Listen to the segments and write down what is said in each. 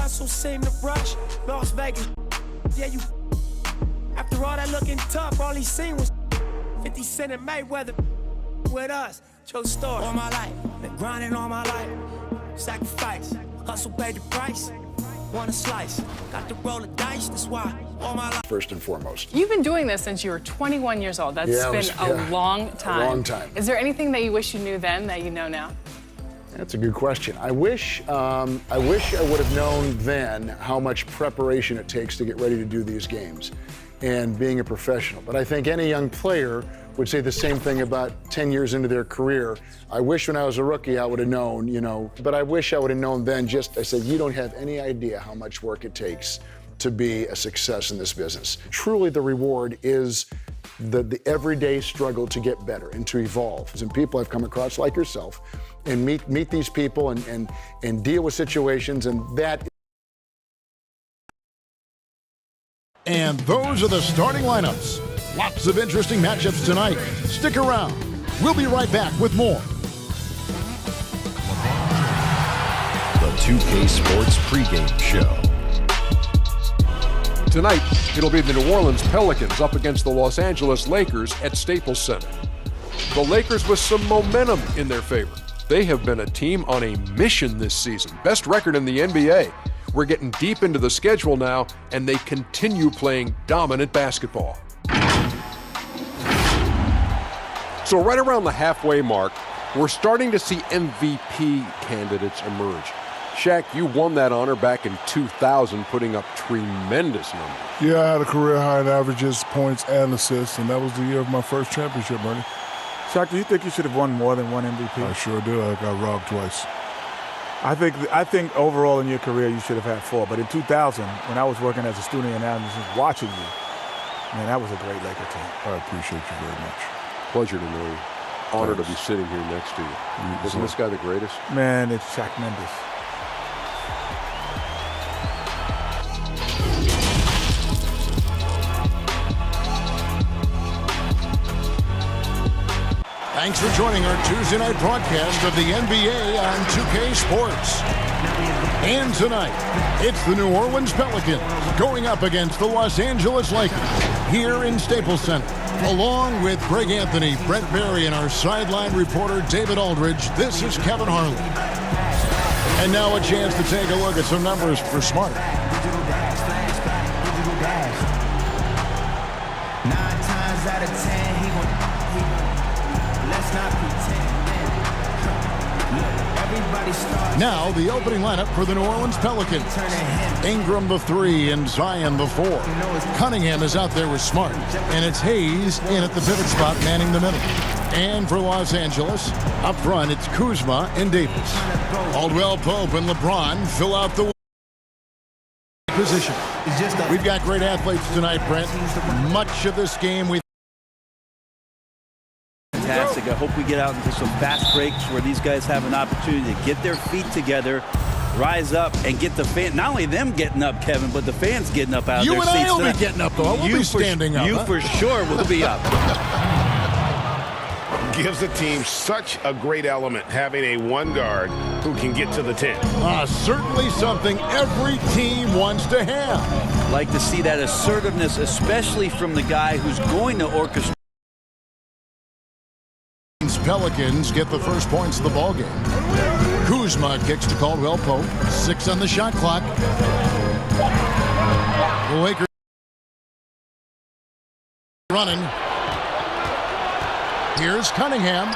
hustle seem to rush. Las Vegas, yeah, you. After all that looking tough, all he seen was 50 Cent and Mayweather with us. True story. All my life, been grinding all my life. Sacrifice, hustle paid the price. Want a slice, got to roll the dice, that's why all my life. First and foremost. You've been doing this since you were 21 years old. That's been a long time. A long time. Is there anything that you wish you knew then that you know now? That's a good question. I wish I would have known then how much preparation it takes to get ready to do these games and being a professional. But I think any young player would say the same thing about 10 years into their career. I wish when I was a rookie I would have known, but I wish I would have known then I said, you don't have any idea how much work it takes to be a success in this business. Truly the reward is the everyday struggle to get better and to evolve. And people I've come across like yourself and meet these people and deal with situations, and that. And those are the starting lineups. Lots of interesting matchups tonight. Stick around. We'll be right back with more. The 2K Sports pregame show. Tonight, it'll be the New Orleans Pelicans up against the Los Angeles Lakers at Staples Center. The Lakers with some momentum in their favor. They have been a team on a mission this season. Best record in the NBA. We're getting deep into the schedule now, and they continue playing dominant basketball. So right around the halfway mark, we're starting to see MVP candidates emerge. Shaq, you won that honor back in 2000, putting up tremendous numbers. Yeah, I had a career high in averages, points, and assists, and that was the year of my first championship, Bernie. Shaq, do you think you should have won more than one MVP? I sure do. I got robbed twice. I think overall in your career you should have had 4. But in 2000, when I was working as a student analyst watching you, man, that was a great Laker team. I appreciate you very much. Pleasure to know you. Honor to be sitting here next to you. Isn't this guy the greatest? Man, it's Shaq Mendes. Thanks for joining our Tuesday night broadcast of the NBA on 2K Sports. And tonight, it's the New Orleans Pelicans going up against the Los Angeles Lakers here in Staples Center. Along with Greg Anthony, Brent Barry, and our sideline reporter David Aldridge, this is Kevin Harlan. And now a chance to take a look at some numbers for Smart. 9 times out of 10, he won't. Let's not pretend. Everybody starts. Now the opening lineup for the New Orleans Pelicans. Ingram the 3 and Zion the 4. Cunningham is out there with Smart. And it's Hayes in at the pivot spot manning the middle. And for Los Angeles, up front it's Kuzma and Davis. Caldwell Pope and LeBron fill out the position. We've got great athletes tonight, Brent. Much of this game we fantastic. I hope we get out into some fast breaks where these guys have an opportunity to get their feet together, rise up, and get the fan. Not only them getting up, Kevin, but the fans getting up out of their seats. You and I will be getting up, though. We'll be standing up. You for sure will be up. Gives the team such a great element having a one guard who can get to the 10. Certainly something every team wants to have. Like to see that assertiveness, especially from the guy who's going to orchestrate. Pelicans get the first points of the ball game. Kuzma kicks to Caldwell Pope. 6 on the shot clock. The Lakers running. Here's Cunningham.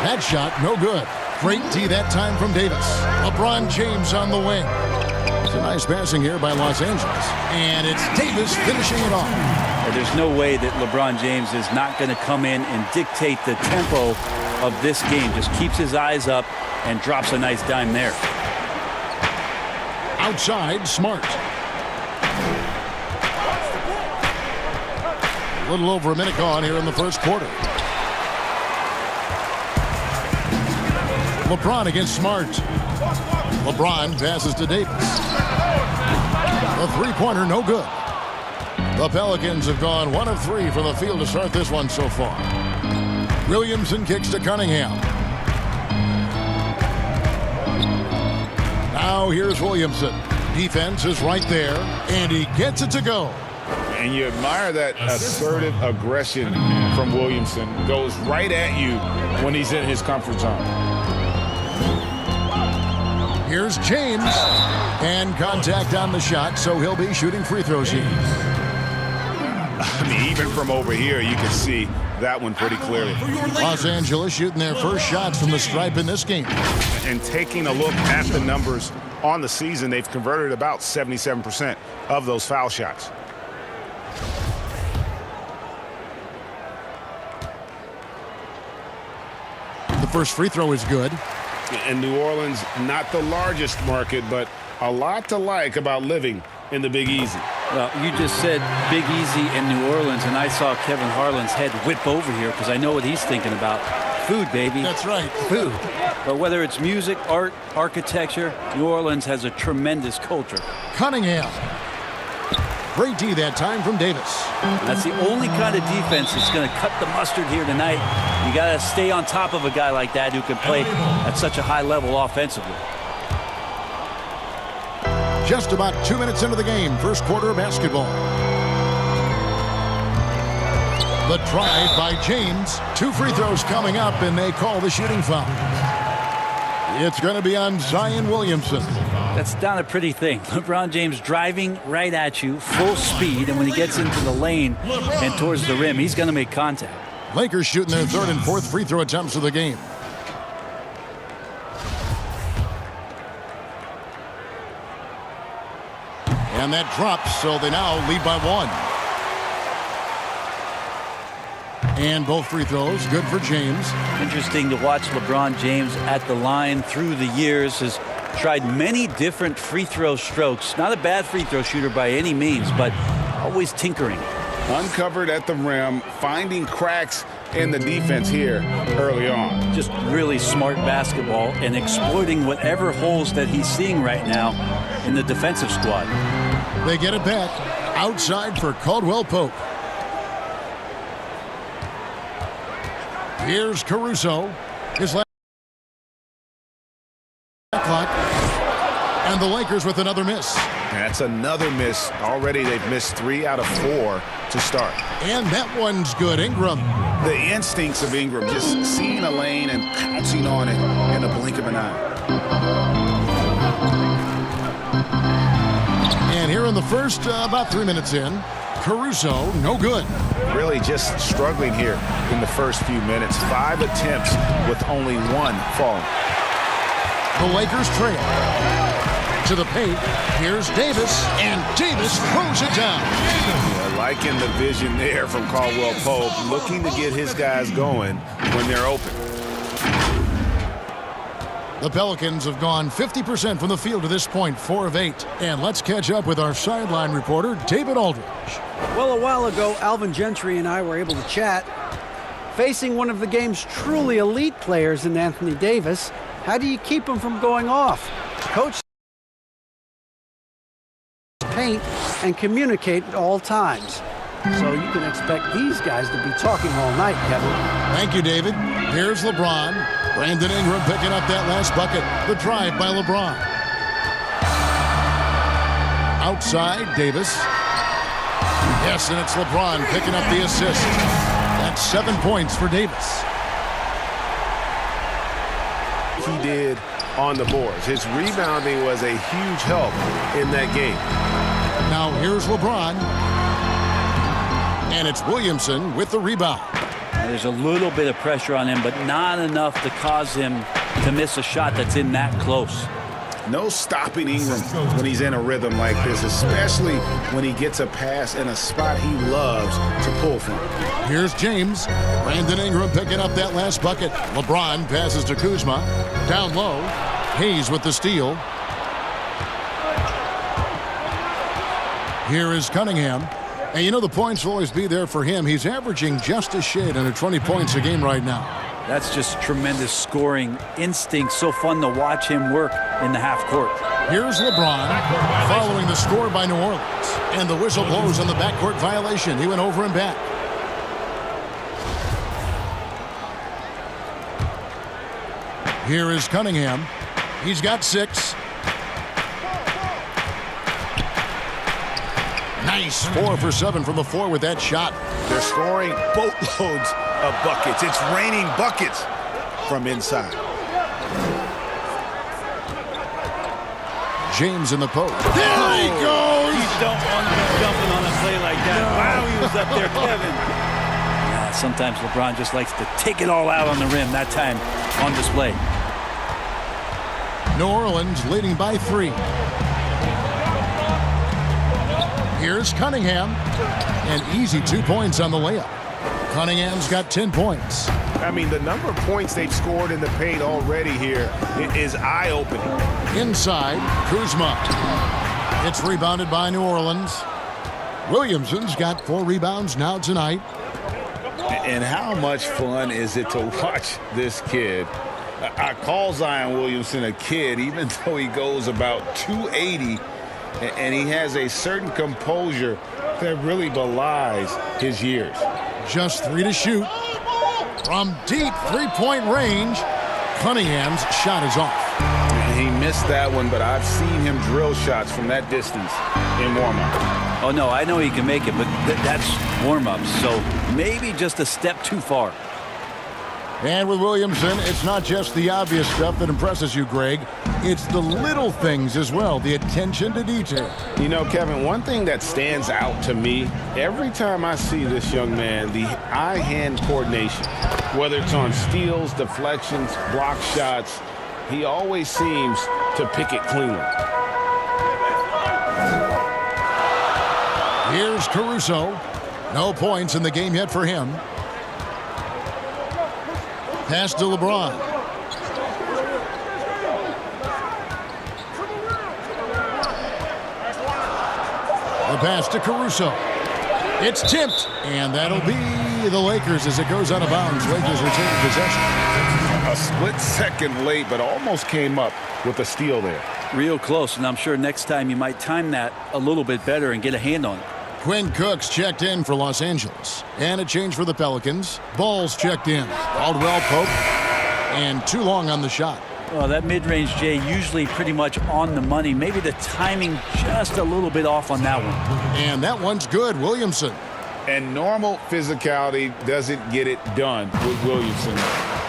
That shot, no good. Great D that time from Davis. LeBron James on the wing. It's a nice passing here by Los Angeles. And it's Davis finishing it off. There's no way that LeBron James is not going to come in and dictate the tempo of this game. Just keeps his eyes up and drops a nice dime there. Outside, Smart. A little over a minute gone here in the first quarter. LeBron against Smart. LeBron passes to Davis. The three-pointer, no good. The Pelicans have gone 1 of 3 from the field to start this one so far. Williamson kicks to Cunningham. Now here's Williamson. Defense is right there, and he gets it to go. And you admire that assertive aggression from Williamson. Goes right at you when he's in his comfort zone. Here's James. And contact on the shot, so he'll be shooting free throws here. I mean, even from over here, you can see that one pretty clearly. Los Angeles shooting their first shots from the stripe in this game. And taking a look at the numbers on the season, they've converted about 77% of those foul shots. The first free throw is good. And New Orleans, not the largest market, but a lot to like about living in the Big Easy. Well, you just said Big Easy in New Orleans, and I saw Kevin Harlan's head whip over here because I know what he's thinking about. Food, baby. That's right. Food. But whether it's music, art, architecture, New Orleans has a tremendous culture. Cunningham. Great D that time from Davis. That's the only kind of defense that's going to cut the mustard here tonight. You got to stay on top of a guy like that who can play at such a high level offensively. Just about 2 minutes into the game, first quarter of basketball. The drive by James. 2 free throws coming up, and they call the shooting foul. It's going to be on Zion Williamson. That's not a pretty thing. LeBron James driving right at you, full speed, and when he gets into the lane and towards the rim, he's going to make contact. Lakers shooting their third and fourth free throw attempts of the game. And that drops, so they now lead by 1. And both free throws good for James. Interesting to watch LeBron James at the line through the years. Has tried many different free throw strokes. Not a bad free throw shooter by any means, but always tinkering. Uncovered at the rim, finding cracks in the defense here early on. Just really smart basketball and exploiting whatever holes that he's seeing right now in the defensive squad. They get it back outside for Caldwell Pope. Here's Caruso. His last clock. And the Lakers with another miss. That's another miss. Already they've missed 3 out of 4 to start. And that one's good. Ingram. The instincts of Ingram, just seeing a lane and pouncing on it in a blink of an eye. And here in the first, about 3 minutes in, Caruso, no good. Really just struggling here in the first few minutes. 5 attempts with only 1 falling. The Lakers trail. To the paint, here's Davis, and Davis throws it down. Yeah, liking the vision there from Caldwell Pope, looking to get his guys going when they're open. The Pelicans have gone 50% from the field to this point, 4 of 8. And let's catch up with our sideline reporter, David Aldridge. Well, a while ago, Alvin Gentry and I were able to chat. Facing one of the game's truly elite players in Anthony Davis, how do you keep him from going off? Coach paint and communicate at all times. So you can expect these guys to be talking all night, Kevin. Thank you, David. Here's LeBron. Brandon Ingram picking up that last bucket. The drive by LeBron. Outside, Davis. Yes, and it's LeBron picking up the assist. That's 7 points for Davis. He did on the boards. His rebounding was a huge help in that game. Now here's LeBron. And it's Williamson with the rebound. There's a little bit of pressure on him, but not enough to cause him to miss a shot that's in that close. No stopping Ingram when he's in a rhythm like this, especially when he gets a pass in a spot he loves to pull from. Here's James. Brandon Ingram picking up that last bucket. LeBron passes to Kuzma. Down low. Hayes with the steal. Here is Cunningham. And you know the points will always be there for him. He's averaging just a shade under 20 points a game right now. That's just tremendous scoring instinct. So fun to watch him work in the half court. Here's LeBron following the score by New Orleans. And the whistle blows on the backcourt violation. He went over and back. Here is Cunningham. He's got 6. Nice. 4 for 7 from the floor with that shot. They're scoring boatloads of buckets. It's raining buckets from inside. James in the post. There he goes! You don't want to be jumping on a play like that. No. Wow, he was up there, Kevin. Sometimes LeBron just likes to take it all out on the rim. That time on display. New Orleans leading by 3. Here's Cunningham. An easy 2 points on the layup. Cunningham's got 10 points. I mean, the number of points they've scored in the paint already here is eye-opening. Inside, Kuzma. It's rebounded by New Orleans. Williamson's got 4 rebounds now tonight. And how much fun is it to watch this kid? I call Zion Williamson a kid, even though he goes about 280, and he has a certain composure that really belies his years. Just 3 to shoot. From deep 3-point range, Cunningham's shot is off. He missed that one, but I've seen him drill shots from that distance in warm-up. Oh, no, I know he can make it, but that's warm-up, so maybe just a step too far. And with Williamson, it's not just the obvious stuff that impresses you, Greg. It's the little things as well, the attention to detail. You know, Kevin, one thing that stands out to me, every time I see this young man, the eye-hand coordination, whether it's on steals, deflections, block shots, he always seems to pick it cleanly. Here's Caruso. No points in the game yet for him. Pass to LeBron. The pass to Caruso. It's tipped, and that'll be the Lakers as it goes out of bounds. Lakers are taking possession. A split second late, but almost came up with a steal there. Real close, and I'm sure next time you might time that a little bit better and get a hand on it. Quinn Cook's checked in for Los Angeles. And a change for the Pelicans. Ball's checked in. Caldwell Pope. And too long on the shot. Well, that mid-range, Jay, usually pretty much on the money. Maybe the timing just a little bit off on that one. And that one's good. Williamson. And normal physicality doesn't get it done with Williamson.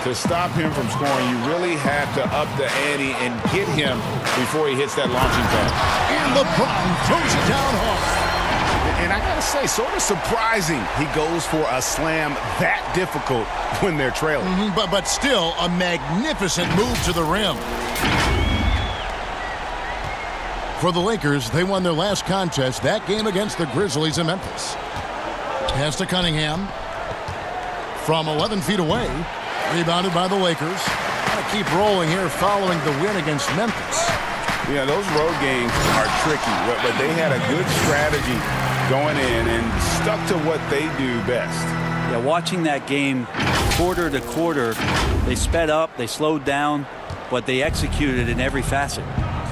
To stop him from scoring, you really have to up the ante and get him before he hits that launching pad. And LeBron throws it down hard. And I gotta say, sort of surprising he goes for a slam that difficult when they're trailing. But still a magnificent move to the rim. For the Lakers, they won their last contest, that game against the Grizzlies in Memphis. Pass to Cunningham. From 11 feet away. Rebounded by the Lakers. Gotta keep rolling here following the win against Memphis. Yeah, those road games are tricky, but they had a good strategy going in and stuck to what they do best. Yeah, watching that game quarter to quarter, they sped up, they slowed down, but they executed in every facet.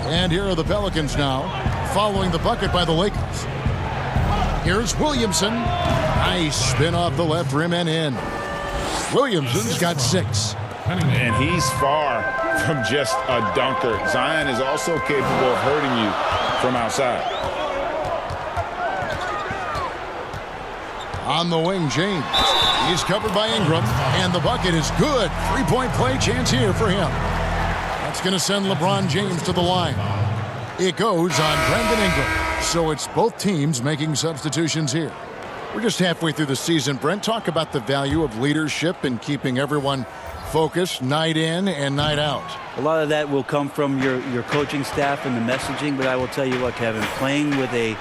And here are the Pelicans now, following the bucket by the Lakers. Here's Williamson. Nice spin off the left rim and in. Williamson's got 6. And he's far from just a dunker. Zion is also capable of hurting you from outside. On the wing, James. He's covered by Ingram, and the bucket is good. 3-point play chance here for him. That's going to send LeBron James to the line. It goes on Brandon Ingram. So it's both teams making substitutions here. We're just halfway through the season. Brent, talk about the value of leadership and keeping everyone focused night in and night out. A lot of that will come from your coaching staff and the messaging, but I will tell you what, Kevin, playing with a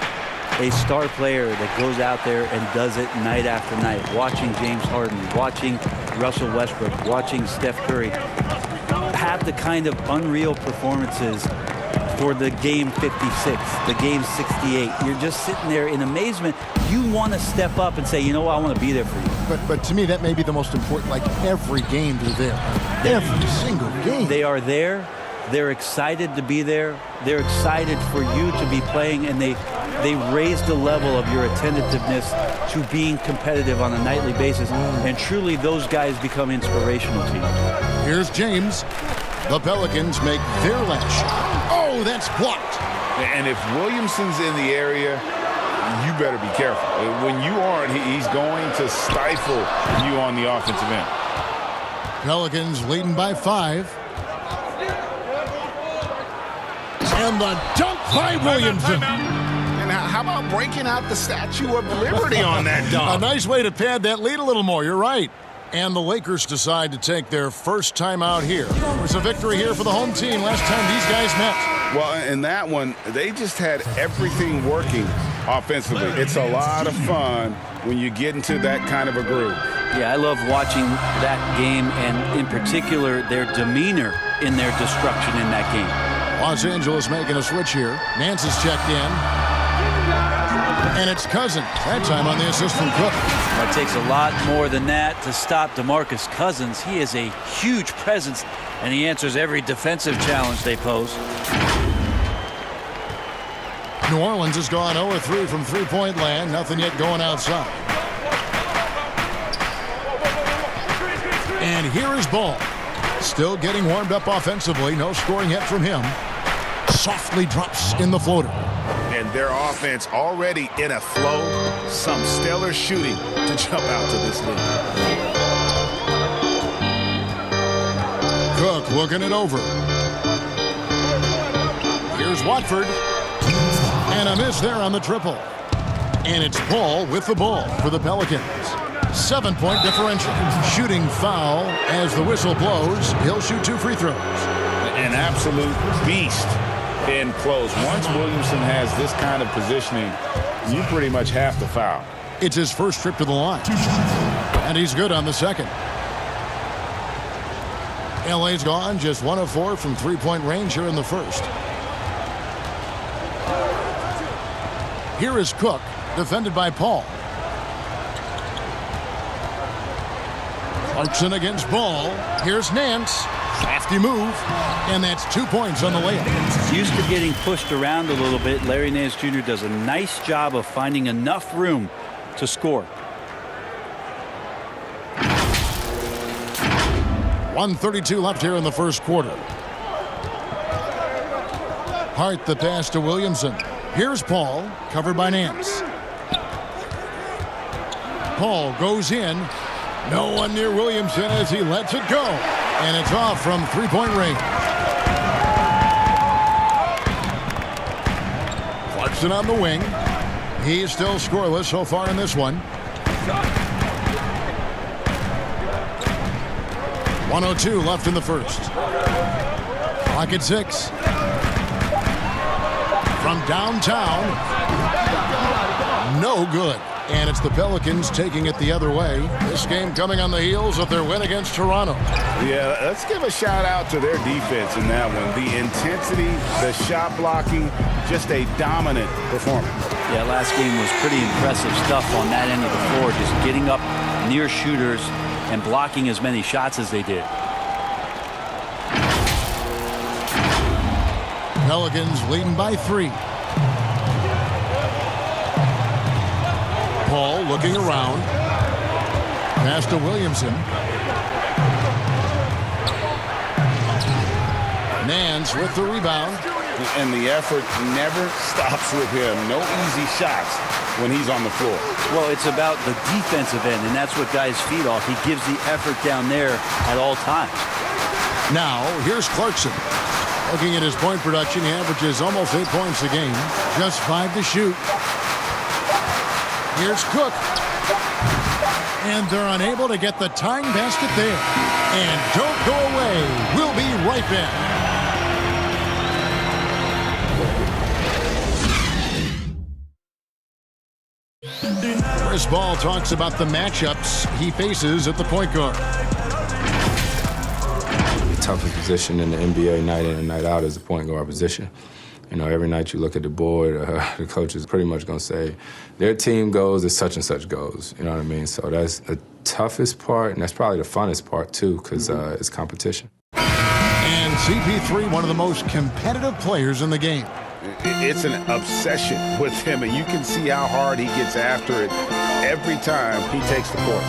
star player that goes out there and does it night after night, watching James Harden, watching Russell Westbrook, watching Steph Curry have the kind of unreal performances for the game 56, the game 68. You're just sitting there in amazement. You want to step up and say, you know what, I want to be there for you. But to me, that may be the most important. Like every game they're there. Every single game. They are there. They're excited to be there. They're excited for you to be playing, and they raise the level of your attentiveness to being competitive on a nightly basis. And truly, those guys become inspirational to you. Here's James. The Pelicans make their last shot. Oh, that's blocked. And if Williamson's in the area, you better be careful. When you aren't, he's going to stifle you on the offensive end. Pelicans leading by 5. And the dunk by Williamson. And how about breaking out the Statue of Liberty on that dunk? A nice way to pad that lead a little more. You're right. And the Lakers decide to take their first time out here. It was a victory here for the home team last time these guys met. Well, in that one, they just had everything working offensively. It's a lot of fun when you get into that kind of a groove. Yeah, I love watching that game, and in particular, their demeanor in their destruction in that game. Los Angeles making a switch here. Nance is checked in. And it's Cousins, that time on the assist from Cook. Well, it takes a lot more than that to stop DeMarcus Cousins. He is a huge presence, and he answers every defensive challenge they pose. New Orleans has gone 0-3 from three-point land. Nothing yet going outside. And here is Ball. Still getting warmed up offensively. No scoring yet from him. Softly drops in the floater. And their offense already in a flow. Some stellar shooting to jump out to this lead. Cook looking it over. Here's Watford. And a miss there on the triple. And it's Ball with the ball for the Pelicans. 7-point differential. Shooting foul as the whistle blows. He'll shoot 2 free throws. An absolute beast in close. Once Williamson has this kind of positioning, you pretty much have to foul. It's his first trip to the line. And he's good on the second. L.A.'s gone just 1 of 4 from three-point range here in the first. Here is Cook, defended by Paul. Clarkson against Ball. Here's Nance. Crafty move. And that's 2 points on the layup. Used to getting pushed around a little bit, Larry Nance Jr. does a nice job of finding enough room to score. 1:32 left here in the first quarter. Hart the pass to Williamson. Here's Paul, covered by Nance. Paul goes in. No one near Williamson as he lets it go. And it's off from three-point range. Clarkson on the wing. He's still scoreless so far in this one. 1:02 left in the first. Clock at 6. From downtown. No good. And it's the Pelicans taking it the other way. This game coming on the heels of their win against Toronto. Yeah, let's give a shout out to their defense in that one. The intensity, the shot blocking, just a dominant performance. Yeah, last game was pretty impressive stuff on that end of the floor. Just getting up near shooters and blocking as many shots as they did. Pelicans leading by 3. Paul looking around. Pass to Williamson. Nance with the rebound. And the effort never stops with him. No easy shots when he's on the floor. Well, it's about the defensive end, and that's what guys feed off. He gives the effort down there at all times. Now, here's Clarkson. Looking at his point production, he averages almost 8 points a game. Just 5 to shoot. Here's Cook. And they're unable to get the tying basket there. And don't go away. We'll be right back. Chris Ball talks about the matchups he faces at the point guard. The toughest position in the NBA night in and night out is the point guard position. You know, every night you look at the board, the coach is pretty much going to say, their team goes as such and such goes. You know what I mean? So that's the toughest part, and that's probably the funnest part, too, because it's competition. And CP3, one of the most competitive players in the game. It's an obsession with him, and you can see how hard he gets after it every time he takes the court.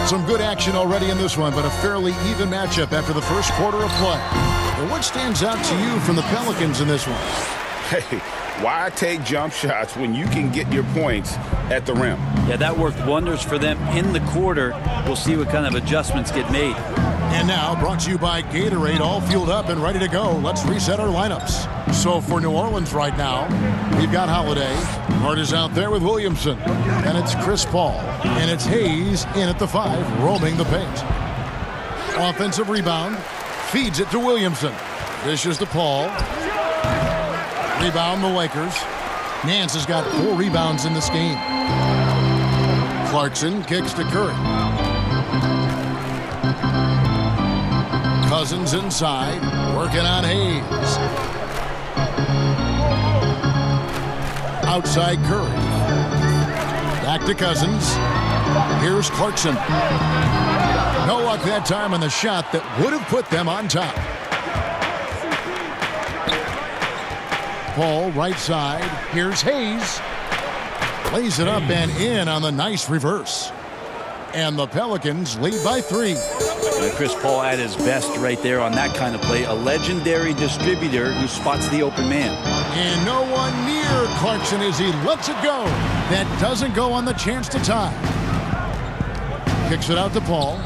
Some good action already in this one, but a fairly even matchup after the first quarter of play. And what stands out to you from the Pelicans in this one? Hey, Why take jump shots when you can get your points at the rim? Yeah, that worked wonders for them in the quarter. We'll see what kind of adjustments get made. And now, brought to you by Gatorade, all fueled up and ready to go. Let's reset our lineups. So for New Orleans right now, we've got Holiday. Hart is out there with Williamson. And it's Chris Paul. And it's Hayes in at the 5, roaming the paint. Offensive rebound. Feeds it to Williamson. Dishes to Paul. Rebound the Lakers. Nance has got 4 rebounds in this game. Clarkson kicks to Curry. Cousins inside, working on Hayes. Outside Curry. Back to Cousins. Here's Clarkson. No luck that time on the shot that would have put them on top. Paul right side. Here's Hayes. Lays it up and in on the nice reverse. And the Pelicans lead by 3. Chris Paul at his best right there on that kind of play. A legendary distributor who spots the open man. And no one near Clarkson as he lets it go. That doesn't go on the chance to tie. Kicks it out to Paul.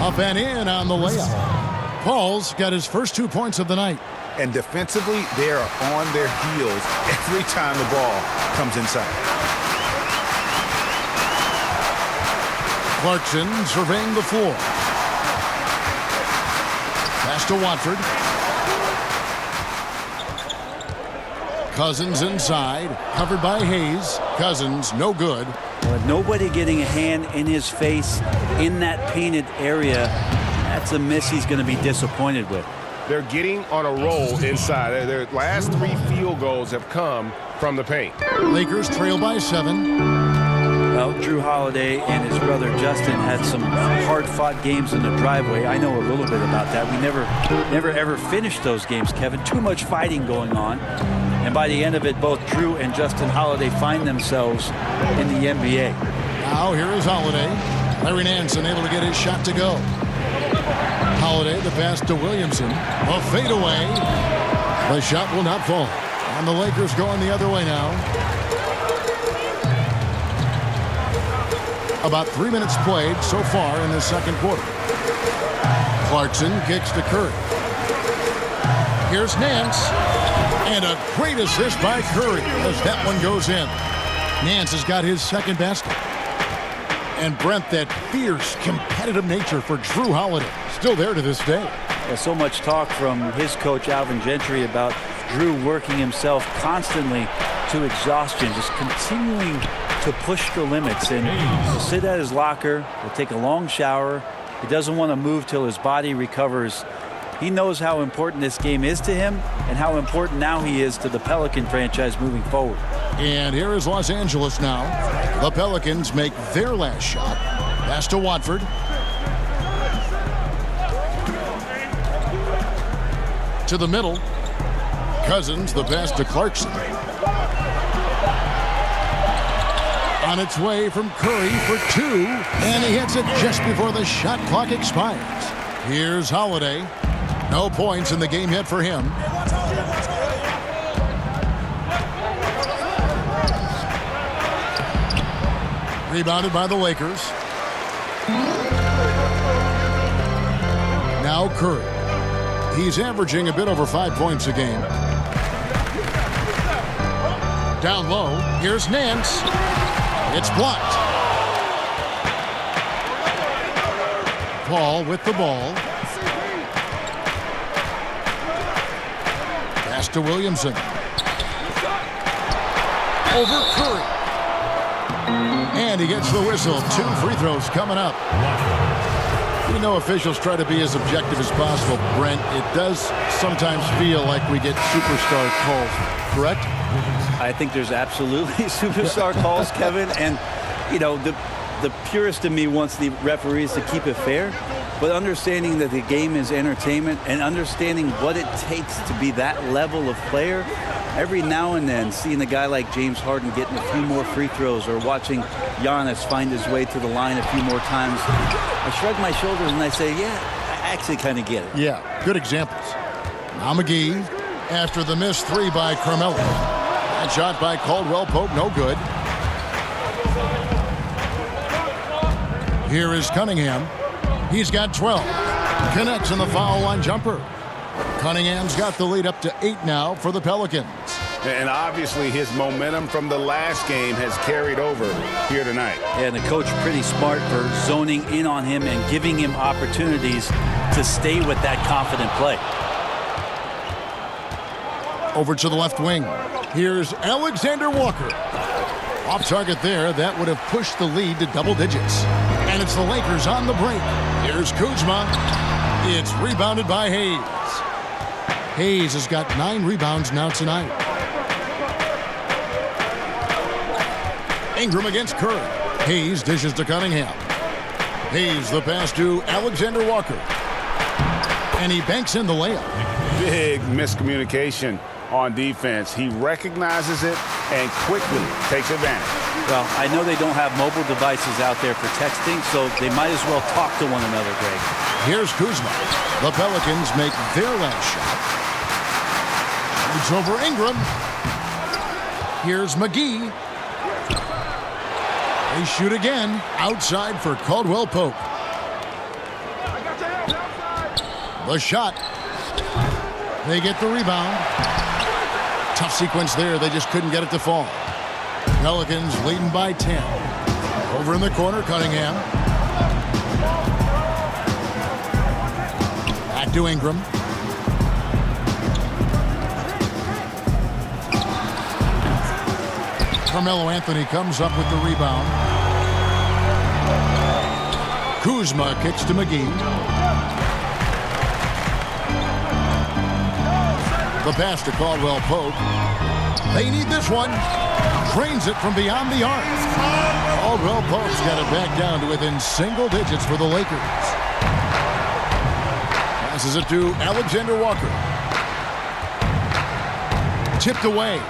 Up and in on the layup. Paul's got his first 2 points of the night. And defensively, they are on their heels every time the ball comes inside. Clarkson surveying the floor. Pass to Watford. Cousins inside, covered by Hayes. Cousins, no good. With nobody getting a hand in his face in that painted area, that's a miss he's going to be disappointed with. They're getting on a roll inside. Their last 3 field goals have come from the paint. Lakers trail by 7. Well, Drew Holiday and his brother Justin had some hard-fought games in the driveway. I know a little bit about that. We never ever finished those games, Kevin. Too much fighting going on. And by the end of it, both Drew and Justin Holiday find themselves in the NBA. Now here is Holiday. Larry Nance unable to get his shot to go. Holiday, the pass to Williamson. A fadeaway. The shot will not fall. And the Lakers going the other way now. About 3 minutes played so far in the second quarter. Clarkson kicks to Curry. Here's Nance. And a great assist by Curry as that one goes in. Nance has got his second basket. And Brent, that fierce, competitive nature for Drew Holiday, still there to this day. There's so much talk from his coach, Alvin Gentry, about Drew working himself constantly to exhaustion, just continuing to push the limits. And he'll sit at his locker, he'll take a long shower. He doesn't want to move till his body recovers. He knows how important this game is to him and how important now he is to the Pelican franchise moving forward. And here is Los Angeles now. The Pelicans make their last shot. Pass to Watford. To the middle. Cousins, the pass to Clarkson. On its way from Curry for 2. And he hits it just before the shot clock expires. Here's Holiday. No points in the game yet for him. Rebounded by the Lakers. Now Curry. He's averaging a bit over 5 points a game. Down low. Here's Nance. It's blocked. Paul with the ball. Pass to Williamson. Over Curry. And he gets the whistle. 2 free throws coming up. We know officials try to be as objective as possible, Brent. It does sometimes feel like we get superstar calls, correct? I think there's absolutely superstar calls, Kevin. And, you know, the purist in me wants the referees to keep it fair. But understanding that the game is entertainment and understanding what it takes to be that level of player, every now and then seeing a guy like James Harden getting a few more free throws or watching Giannis find his way to the line a few more times, I shrug my shoulders and I say, yeah, actually kind of get it. Yeah, good examples. Now McGee, after the missed three by Carmelo. That shot by Caldwell Pope, no good. Here is Cunningham. He's got 12. Connects on the foul line jumper. Cunningham's got the lead up to 8 now for the Pelicans. And obviously his momentum from the last game has carried over here tonight. And the coach pretty smart for zoning in on him and giving him opportunities to stay with that confident play. Over to the left wing. Here's Alexander Walker. Off target there. That would have pushed the lead to double digits. And it's the Lakers on the break. Here's Kuzma. It's rebounded by Hayes. Hayes has got 9 rebounds now tonight. Ingram against Curry. Hayes dishes to Cunningham. Hayes the pass to Alexander Walker. And he banks in the layup. Big miscommunication on defense. He recognizes it and quickly takes advantage. Well, I know they don't have mobile devices out there for texting, so they might as well talk to one another, Greg. Here's Kuzma. The Pelicans make their last shot. It's over Ingram. Here's McGee. They shoot again. Outside for Caldwell Pope. The shot. They get the rebound. Tough sequence there. They just couldn't get it to fall. Pelicans leading by 10. Over in the corner, Cunningham. Back to Ingram. Carmelo Anthony comes up with the rebound. Kuzma kicks to McGee. The pass to Caldwell Pope. They need this one. Drains it from beyond the arc. Caldwell Pope's got it back down to within single digits for the Lakers. Passes it to Alexander Walker. Tipped away.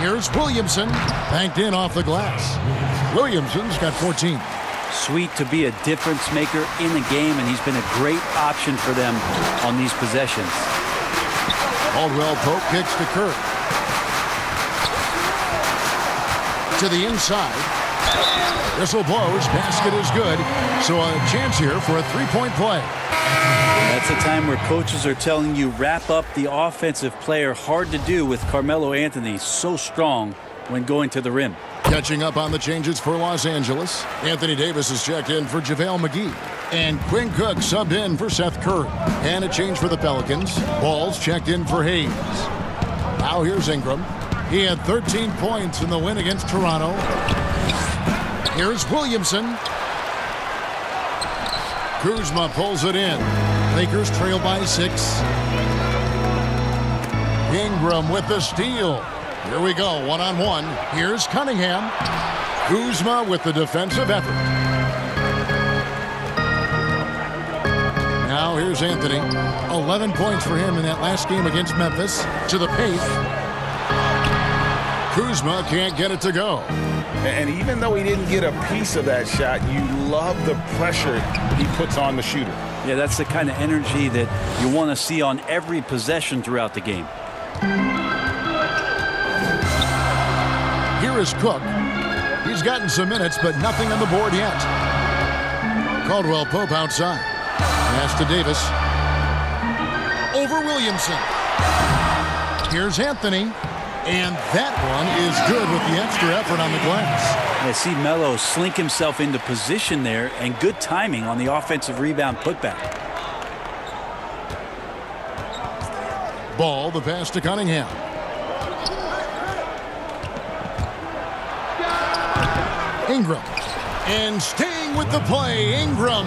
Here's Williamson, banked in off the glass. Williamson's got 14. Sweet to be a difference maker in the game, and he's been a great option for them on these possessions. Caldwell Pope kicks to Kirk. To the inside. Whistle blows, basket is good. So a chance here for a three-point play. That's a time where coaches are telling you wrap up the offensive player. Hard to do with Carmelo Anthony, so strong when going to the rim. Catching up on the changes for Los Angeles. Anthony Davis is checked in for JaVale McGee. And Quinn Cook subbed in for Seth Curry. And a change for the Pelicans. Ball's checked in for Hayes. Now here's Ingram. He had 13 points in the win against Toronto. Here's Williamson. Kuzma pulls it in. Lakers trail by 6. Ingram with the steal. Here we go, one-on-one. Here's Cunningham. Kuzma with the defensive effort. Now here's Anthony. 11 points for him in that last game against Memphis. To the paint. Kuzma can't get it to go. And even though he didn't get a piece of that shot, you love the pressure he puts on the shooter. Yeah, that's the kind of energy that you want to see on every possession throughout the game. Here is Cook. He's gotten some minutes, but nothing on the board yet. Caldwell Pope outside. Pass to Davis. Over Williamson. Here's Anthony. And that one is good with the extra effort on the glass. I see Melo slink himself into position there, and good timing on the offensive rebound putback. Ball, the pass to Cunningham. Ingram. And staying with the play, Ingram.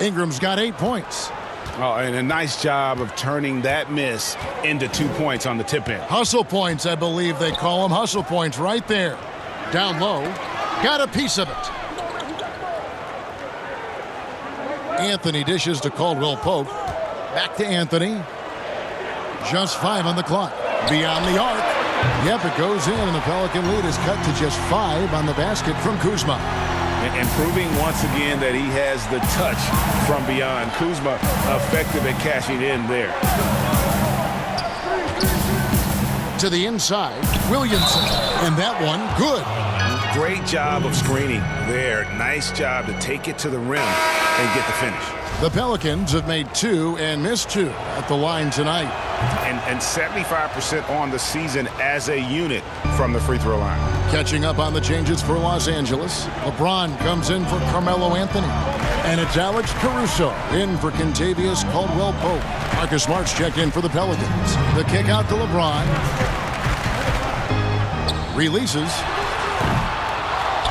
Ingram's got 8 points. Oh, and a nice job of turning that miss into 2 points on the tip-in. Hustle points, I believe they call them. Hustle points right there. Down low. Got a piece of it. Anthony dishes to Caldwell Pope. Back to Anthony. Just 5 on the clock. Beyond the arc. Yep, it goes in, and the Pelican lead is cut to just 5 on the basket from Kuzma. And proving once again that he has the touch from beyond. Kuzma effective at cashing in there. To the inside, Williamson. And that one, good. Great job of screening there. Nice job to take it to the rim and get the finish. The Pelicans have made 2 and missed 2 at the line tonight. And 75% on the season as a unit from the free throw line. Catching up on the changes for Los Angeles. LeBron comes in for Carmelo Anthony. And it's Alex Caruso in for Kentavious Caldwell-Pope. Marcus Smart's checked in for the Pelicans. The kick out to LeBron. Releases.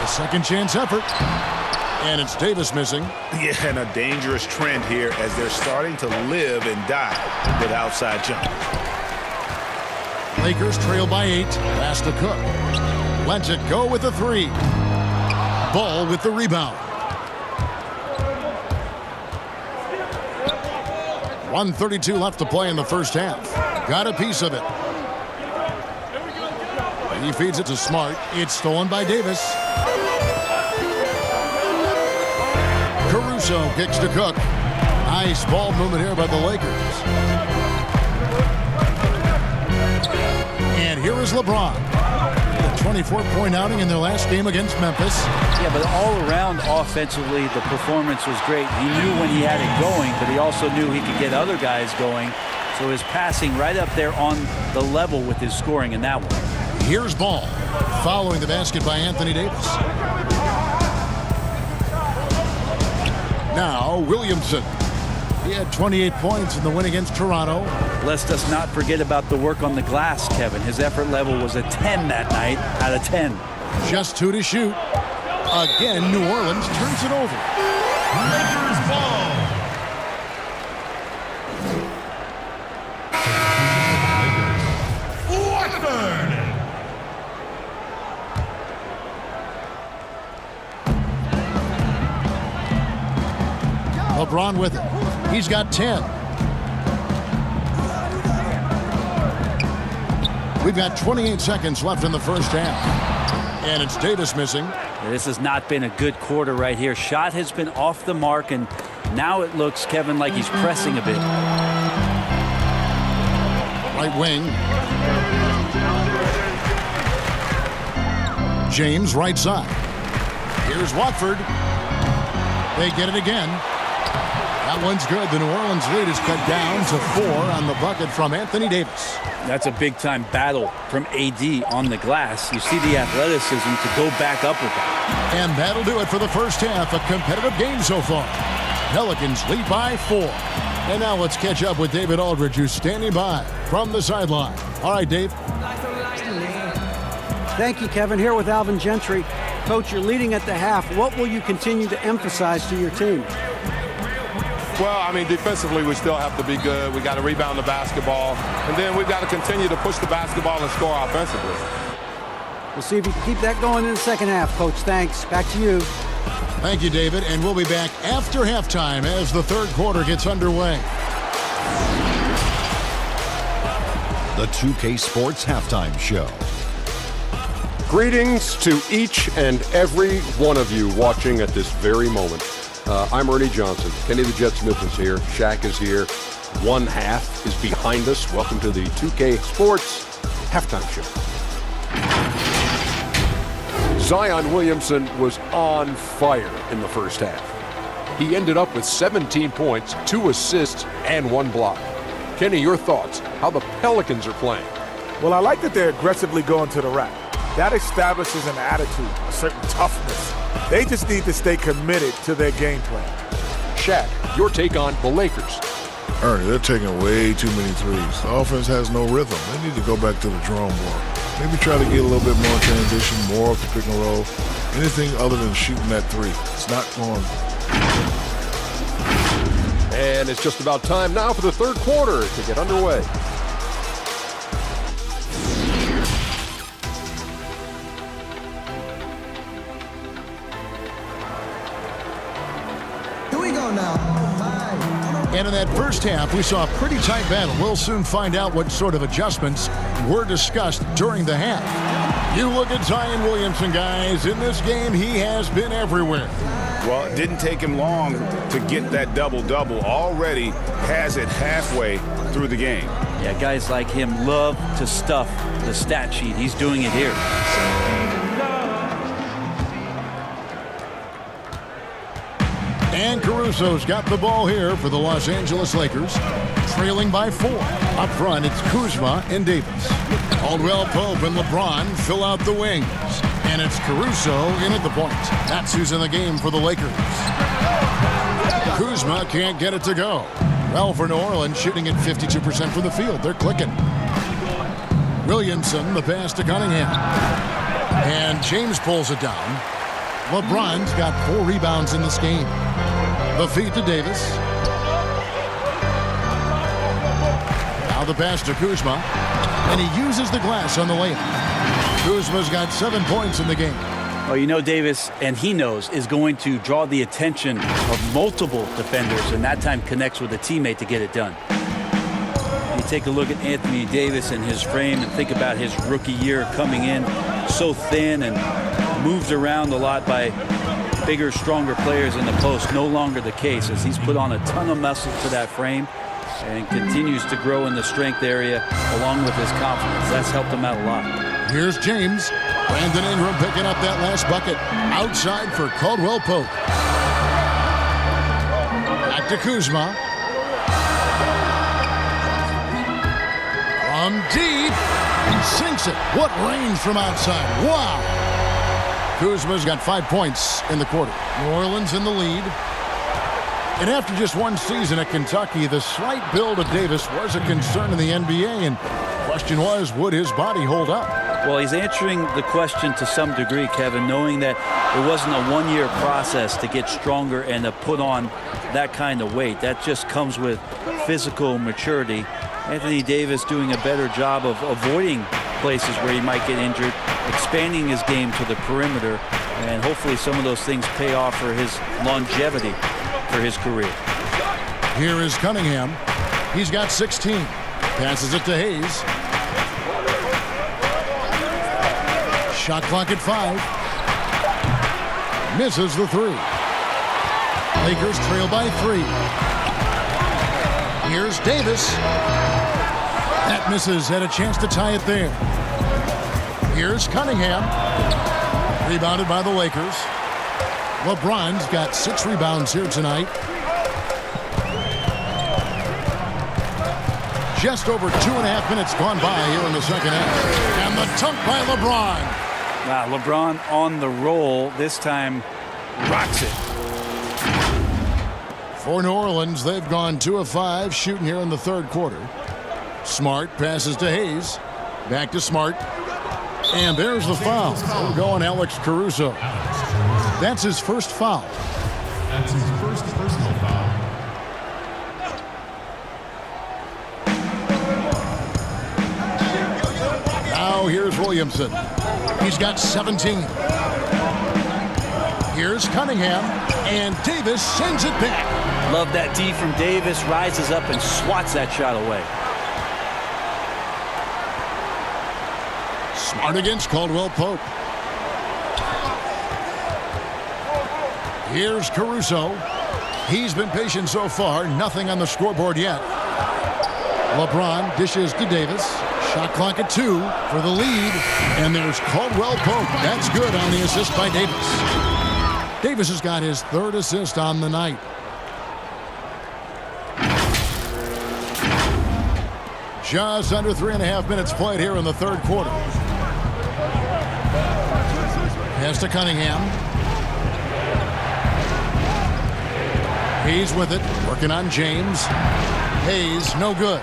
A second chance effort. And it's Davis missing. Yeah, and a dangerous trend here as they're starting to live and die with outside jump. Lakers trail by 8. Pass to Cook. Lets it go with the 3. Ball with the rebound. 1:32 left to play in the first half. Got a piece of it. He feeds it to Smart. It's stolen by Davis. Caruso kicks to Cook. Nice ball movement here by the Lakers. And here is LeBron. A 24-point outing in their last game against Memphis. Yeah, but all around offensively, the performance was great. He knew when he had it going, but he also knew he could get other guys going. So his passing right up there on the level with his scoring in that one. Here's Ball, following the basket by Anthony Davis. Now Williamson. He had 28 points in the win against Toronto. Let's just not forget about the work on the glass, Kevin. His effort level was a 10 that night out of 10. Just 2 to shoot. Again, New Orleans turns it over. Lakers ball. Watford. LeBron with it. He's got 10. We've got 28 seconds left in the first half. And it's Davis missing. This has not been a good quarter right here. Shot has been off the mark, and now it looks, Kevin, like he's pressing a bit. Right wing. James right side. Here's Watford. They get it again. That one's good. The New Orleans lead is cut down to 4 on the bucket from Anthony Davis. That's a big-time battle from AD on the glass. You see the athleticism to go back up with that. And that'll do it for the first half. A competitive game so far. Pelicans lead by 4. And now let's catch up with David Aldridge, who's standing by from the sideline. All right, Dave. Thank you, Kevin. Here with Alvin Gentry. Coach, you're leading at the half. What will you continue to emphasize to your team? Well, I mean, defensively, we still have to be good. We got to rebound the basketball. And then we've got to continue to push the basketball and score offensively. We'll see if you can keep that going in the second half, Coach. Thanks. Back to you. Thank you, David. And we'll be back after halftime as the third quarter gets underway. The 2K Sports Halftime Show. Greetings to each and every one of you watching at this very moment. I'm Ernie Johnson. Kenny the Jet Smith is here. Shaq is here. One half is behind us. Welcome to the 2K Sports Halftime Show. Zion Williamson was on fire in the first half. He ended up with 17 points, 2 assists, and 1 block. Kenny, your thoughts? How the Pelicans are playing? Well, I like that they're aggressively going to the rack. That establishes an attitude, a certain toughness. They just need to stay committed to their game plan. Shaq, your take on the Lakers. Ernie, they're taking way too many threes. The offense has no rhythm. They need to go back to the drawing board. Maybe try to get a little bit more transition, more of the pick and roll. Anything other than shooting that 3. It's not going. And it's just about time now for the third quarter to get underway. And in that first half, we saw a pretty tight battle. We'll soon find out what sort of adjustments were discussed during the half. You look at Zion Williamson, guys. In this game, he has been everywhere. Well, it didn't take him long to get that double-double. Already has it halfway through the game. Yeah, guys like him love to stuff the stat sheet. He's doing it here. And Caruso's got the ball here for the Los Angeles Lakers, trailing by 4. Up front, it's Kuzma and Davis. Caldwell Pope and LeBron fill out the wings. And it's Caruso in at the point. That's who's in the game for the Lakers. Kuzma can't get it to go. Well, for New Orleans, shooting at 52% from the field. They're clicking. Williamson, the pass to Cunningham. And James pulls it down. LeBron's got 4 rebounds in this game. The feed to Davis. Now the pass to Kuzma. And he uses the glass on the layup. Kuzma's got 7 points in the game. Well, you know, Davis, and he knows, is going to draw the attention of multiple defenders, and that time connects with a teammate to get it done. You take a look at Anthony Davis and his frame and think about his rookie year coming in so thin and moves around a lot by bigger, stronger players in the post. No longer the case, as he's put on a ton of muscle to that frame and continues to grow in the strength area along with his confidence. That's helped him out a lot. Here's James. Brandon Ingram picking up that last bucket. Outside for Caldwell Pope. Back to Kuzma. From deep. Sinks it. What range from outside. Wow. Kuzma's got 5 points in the quarter. New Orleans in the lead. And after just one season at Kentucky, the slight build of Davis was a concern in the NBA. And the question was, would his body hold up? Well, he's answering the question to some degree, Kevin, knowing that it wasn't a one-year process to get stronger and to put on that kind of weight. That just comes with physical maturity. Anthony Davis doing a better job of avoiding places where he might get injured, expanding his game to the perimeter, and hopefully some of those things pay off for his longevity for his career. Here is Cunningham. He's got 16. Passes it to Hayes. Shot clock at 5. Misses the 3. Lakers trail by 3. Here's Davis. That misses. Had a chance to tie it there. Here's Cunningham. Rebounded by the Lakers. LeBron's got 6 rebounds here tonight. Just over 2.5 minutes gone by here in the second half. And the dunk by LeBron. Wow, LeBron on the roll. This time rocks it. For New Orleans, they've gone 2 of 5 shooting here in the third quarter. Smart passes to Hayes. Back to Smart. And there's the foul. We're going Alex Caruso. That's his first foul. That's his first personal foul. Now here's Williamson. He's got 17. Here's Cunningham. And Davis sends it back. Love that D from Davis. Rises up and swats that shot away. Smart against Caldwell Pope. Here's Caruso. He's been patient so far. Nothing on the scoreboard yet. LeBron dishes to Davis. Shot clock at 2 for the lead. And there's Caldwell Pope. That's good on the assist by Davis. Davis has got his 3rd assist on the night. Just under 3.5 minutes played here in the third quarter. Pass to Cunningham. Hayes with it, working on James. Hayes, no good.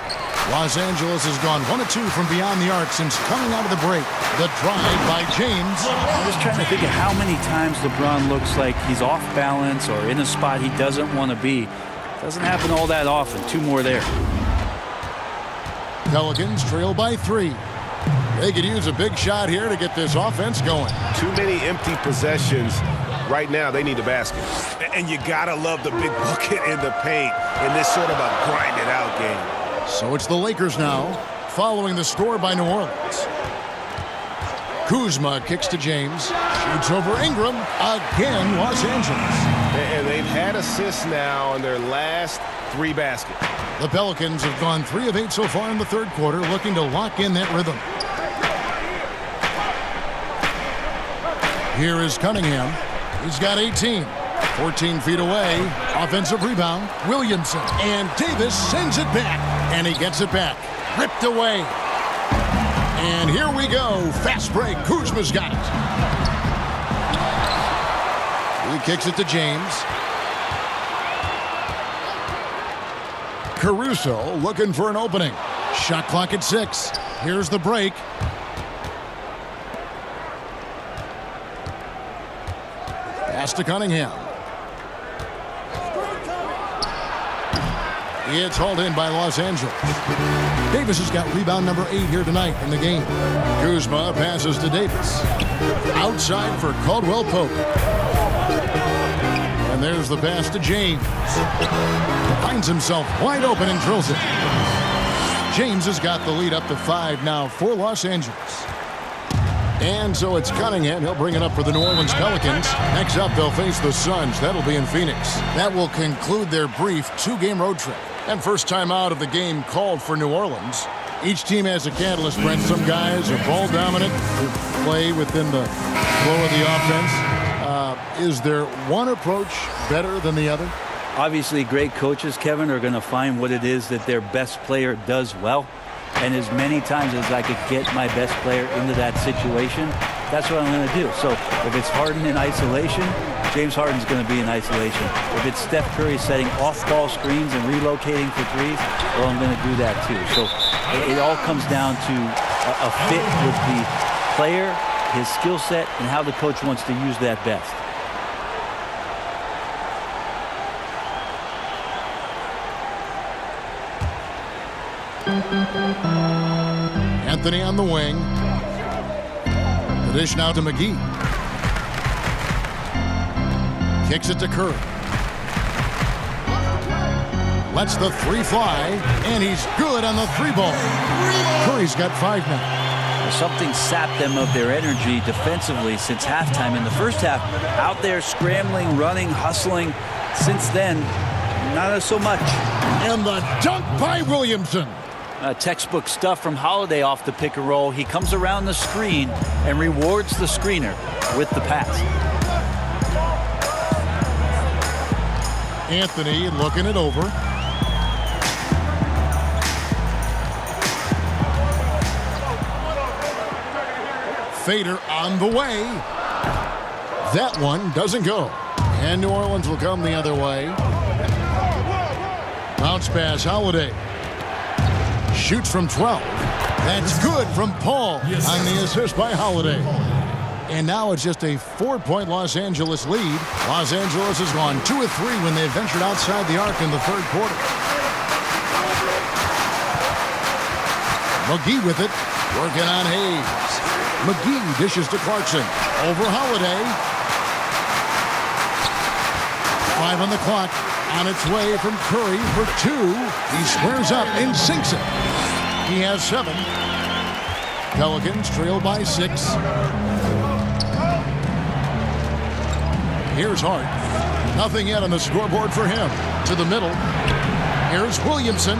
Los Angeles has gone 1 of 2 from beyond the arc since coming out of the break. The drive by James. I'm just trying to think of how many times LeBron looks like he's off balance or in a spot he doesn't want to be. Doesn't happen all that often. 2 more there. Pelicans trail by 3. They could use a big shot here to get this offense going. Too many empty possessions. Right now, they need a basket. And you gotta love the big bucket in the paint in this sort of a grind-it-out game. So it's the Lakers now, following the score by New Orleans. Kuzma kicks to James. Shoots over Ingram. Again, Los Angeles. And they've had assists now in their last 3 baskets. The Pelicans have gone 3 of 8 so far in the third quarter, looking to lock in that rhythm. Here is Cunningham. He's got 18. 14 feet away. Offensive rebound. Williamson. And Davis sends it back. And he gets it back. Ripped away. And here we go. Fast break. Kuzma's got it. He kicks it to James. Caruso looking for an opening. Shot clock at 6. Here's the break. Pass to Cunningham. It's hauled in by Los Angeles. Davis has got rebound number 8 here tonight in the game. Kuzma passes to Davis. Outside for Caldwell Pope. And there's the pass to James. Finds himself wide open and drills it. James has got the lead up to 5 now for Los Angeles. And so it's Cunningham. He'll bring it up for the New Orleans Pelicans. Next up, they'll face the Suns. That'll be in Phoenix. That will conclude their brief 2-game road trip. And first time out of the game called for New Orleans. Each team has a catalyst, Brent. Some guys are ball dominant, who play within the flow of the offense. Is there one approach better than the other? Obviously, great coaches, Kevin, are going to find what it is that their best player does well. And as many times as I could get my best player into that situation, that's what I'm going to do. So if it's Harden in isolation, James Harden's going to be in isolation. If it's Steph Curry setting off-ball screens and relocating for threes, well, I'm going to do that too. So it all comes down to a fit with the player, his skill set, and how the coach wants to use that best. Anthony on the wing. The dish now to McGee. Kicks it to Curry. Lets the 3 fly, and he's good on the 3-ball. Curry's got 5 now. Something sapped them of their energy defensively since halftime. In the first half, out there scrambling, running, hustling. Since then, not so much. And the dunk by Williamson. Textbook stuff from Holiday off the pick and roll. He comes around the screen and rewards the screener with the pass. Anthony looking it over. Fader on the way. That one doesn't go. And New Orleans will come the other way. Bounce pass, Holiday. Shoots from 12. That's good from Paul on the assist by Holiday. And now it's just a 4-point Los Angeles lead. Los Angeles has gone 2 of 3 when they ventured outside the arc in the third quarter. McGee with it, working on Hayes. McGee dishes to Clarkson. Over Holiday. 5 on the clock. On its way from Curry for 2. He squares up and sinks it. He has 7. Pelicans trail by 6. Here's Hart. Nothing yet on the scoreboard for him. To the middle. Here's Williamson.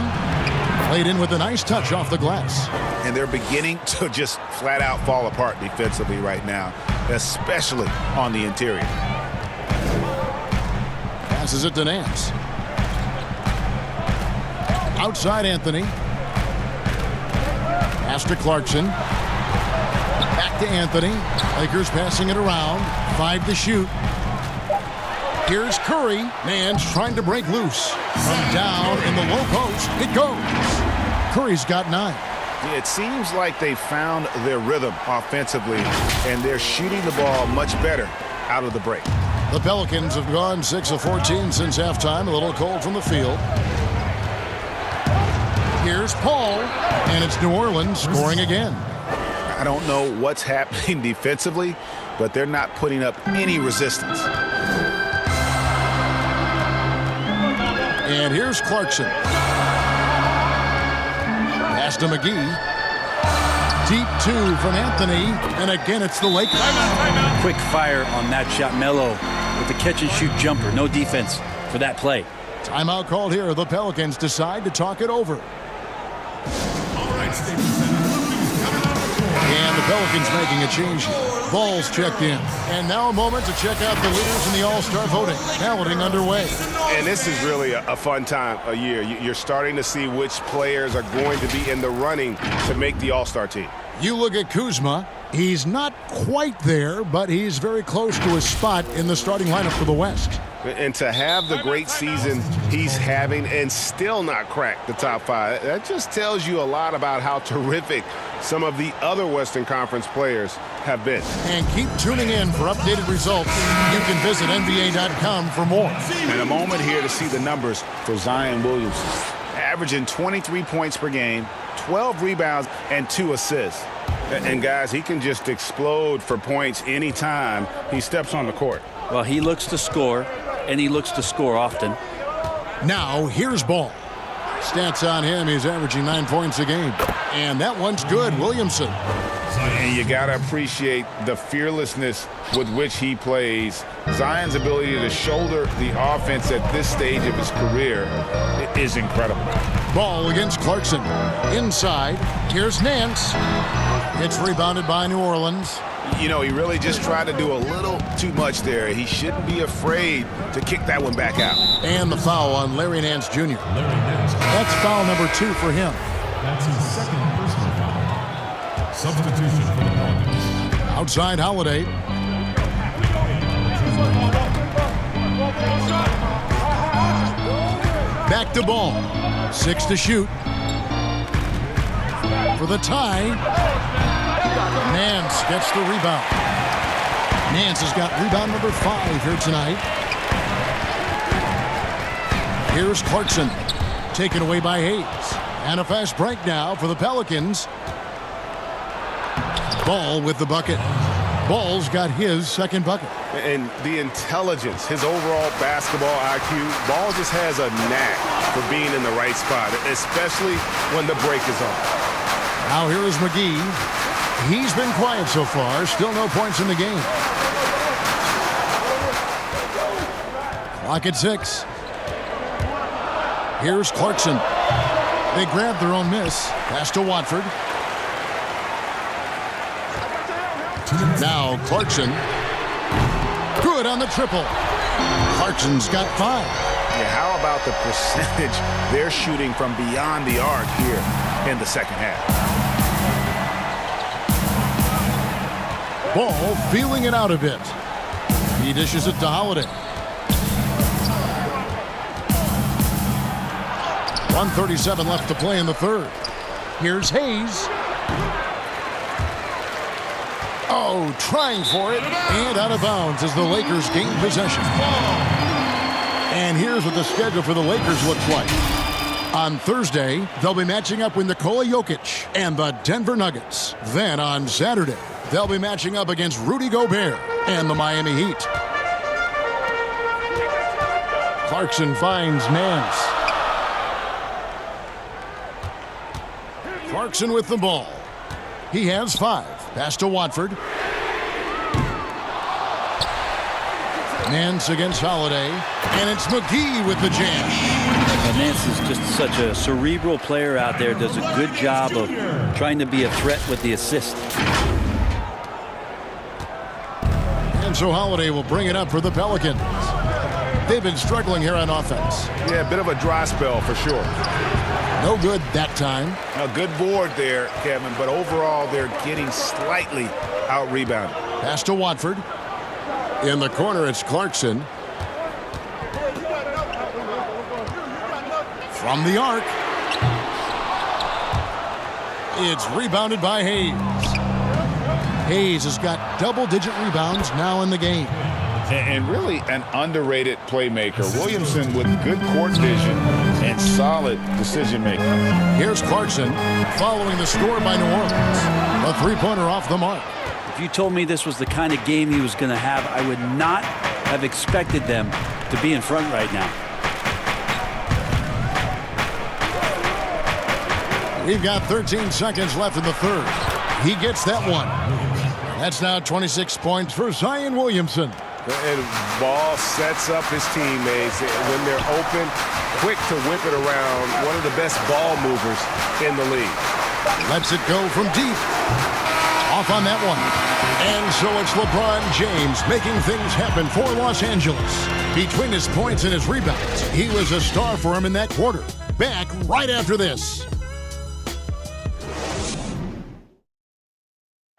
Played in with a nice touch off the glass. And they're beginning to just flat out fall apart defensively right now, especially on the interior. Passes it to Nance. Outside Anthony. Pass to Clarkson. Back to Anthony. Lakers passing it around. 5 to shoot. Here's Curry. Nance trying to break loose. From down in the low post. It goes. Curry's got 9. It seems like they found their rhythm offensively, and they're shooting the ball much better out of the break. The Pelicans have gone 6 of 14 since halftime. A little cold from the field. Here's Paul, and it's New Orleans scoring again. I don't know what's happening defensively, but they're not putting up any resistance. And here's Clarkson. Pass to McGee. Deep two from Anthony, and again it's the Lakers. Quick fire on that shot. Melo with the catch-and-shoot jumper. No defense for that play. Timeout called here. The Pelicans decide to talk it over. And the Pelicans making a change here. Ball's checked in. And now a moment to check out the leaders in the All-Star voting. Balloting underway. And this is really a fun time of year. You're starting to see which players are going to be in the running to make the All-Star team. You look at Kuzma. He's not quite there, but he's very close to his spot in the starting lineup for the West. And to have the great season he's having and still not crack the top 5, that just tells you a lot about how terrific some of the other Western Conference players have been. And keep tuning in for updated results. You can visit NBA.com for more. And a moment here to see the numbers for Zion Williamson. Averaging 23 points per game, 12 rebounds, and 2 assists. And guys, he can just explode for points anytime he steps on the court. Well, he looks to score, and he looks to score often. Now, here's Ball. Stats on him, he's averaging 9 points a game. And that one's good, Williamson. And you got to appreciate the fearlessness with which he plays. Zion's ability to shoulder the offense at this stage of his career is incredible. Ball against Clarkson. Inside, here's Nance. It's rebounded by New Orleans. You know, he really just tried to do a little too much there. He shouldn't be afraid to kick that one back out. And the foul on Larry Nance Jr. That's foul number 2 for him. That's his second personal foul. Substitution for the Pelicans. Outside Holiday. Back to Ball. 6 to shoot. For the tie. Nance gets the rebound. Nance has got rebound number 5 here tonight. Here's Clarkson. Taken away by Hayes. And a fast break now for the Pelicans. Ball with the bucket. Ball's got his second bucket. And the intelligence, his overall basketball IQ, Ball just has a knack for being in the right spot, especially when the break is on. Now here is McGee. He's been quiet so far. Still no points in the game. Clock at 6. Here's Clarkson. They grabbed their own miss. Pass to Watford. Now Clarkson. Good on the triple. Clarkson's got 5. Yeah, how about the percentage they're shooting from beyond the arc here in the second half? Ball feeling it out a bit. He dishes it to Holiday. 1:37 left to play in the third. Here's Hayes. Oh, trying for it. And out of bounds as the Lakers gain possession. And here's what the schedule for the Lakers looks like. On Thursday, they'll be matching up with Nikola Jokic and the Denver Nuggets. Then on Saturday, they'll be matching up against Rudy Gobert and the Miami Heat. Clarkson finds Nance. Clarkson with the ball. He has 5. Pass to Watford. Nance against Holiday. And it's McGee with the jam. Nance is just such a cerebral player out there. Does a good job of trying to be a threat with the assist. And so Holiday will bring it up for the Pelicans. They've been struggling here on offense. Yeah, a bit of a dry spell for sure. No good that time. A good board there, Kevin, but overall they're getting slightly out-rebounded. Pass to Watford. In the corner, it's Clarkson. From the arc. It's rebounded by Hayes. Hayes has got double-digit rebounds now in the game. And really an underrated playmaker. Williamson with good court vision and solid decision-making. Here's Clarkson following the score by New Orleans. A three-pointer off the mark. If you told me this was the kind of game he was going to have, I would not have expected them to be in front right now. We've got 13 seconds left in the third. He gets that one. That's now 26 points for Zion Williamson. And Ball sets up his teammates when they're open, quick to whip it around. One of the best ball movers in the league. Lets it go from deep. Off on that one. And so it's LeBron James making things happen for Los Angeles. Between his points and his rebounds, he was a star for him in that quarter. Back right after this.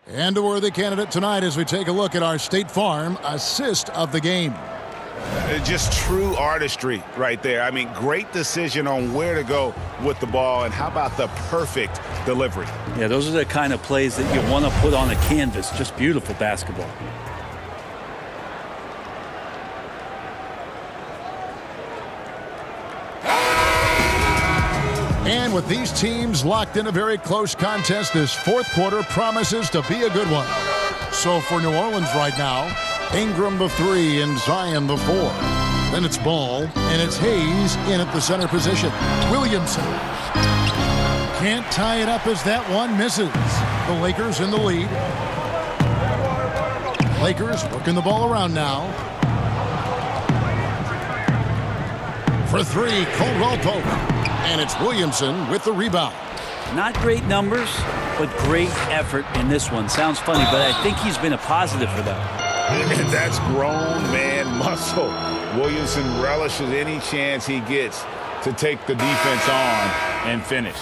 And a worthy candidate tonight as we take a look at our State Farm assist of the game. Just true artistry right there. I mean, great decision on where to go with the ball, and how about the perfect delivery? Yeah, those are the kind of plays that you want to put on a canvas. Just beautiful basketball. And with these teams locked in a very close contest, this fourth quarter promises to be a good one. So for New Orleans right now, Ingram the 3 and Zion the 4. Then it's Ball, and it's Hayes in at the center position. Williamson can't tie it up as that one misses. The Lakers in the lead. Lakers working the ball around now. For 3, Caldwell Pope. And it's Williamson with the rebound. Not great numbers, but great effort in this one. Sounds funny, but I think he's been a positive for them. That's grown man muscle. Williamson relishes any chance he gets to take the defense on and finish.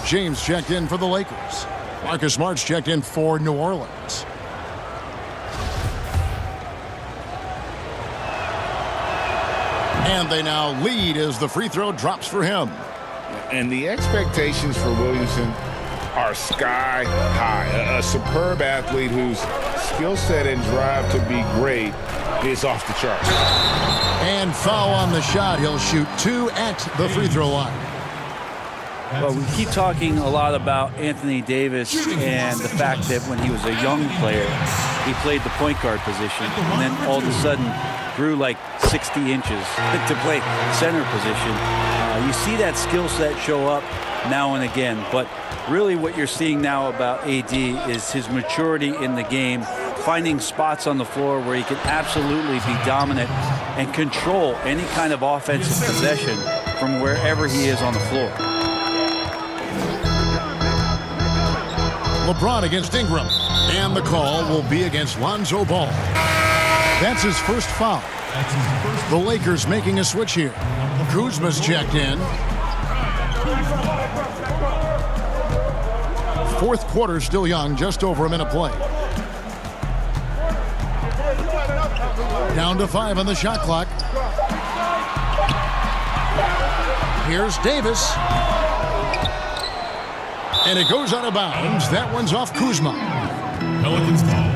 James checked in for the Lakers. Marcus Smart's checked in for New Orleans. And they now lead as the free throw drops for him. And the expectations for Williamson are sky high. A superb athlete whose skill set and drive to be great is off the charts. And foul on the shot. He'll shoot 2 at the free throw line. Well, we keep talking a lot about Anthony Davis and the fact that when he was a young player, he played the point guard position, and then all of a sudden grew like 60 inches to play center position. You see that skill set show up now and again, but really what you're seeing now about AD is his maturity in the game, finding spots on the floor where he can absolutely be dominant and control any kind of offensive possession from wherever he is on the floor. LeBron against Ingram, and the call will be against Lonzo Ball. That's his first foul. The Lakers making a switch here. Kuzma's checked in. Fourth quarter still young, just over a minute play. Down to 5 on the shot clock. Here's Davis. And it goes out of bounds. That one's off Kuzma. Pelicans ball.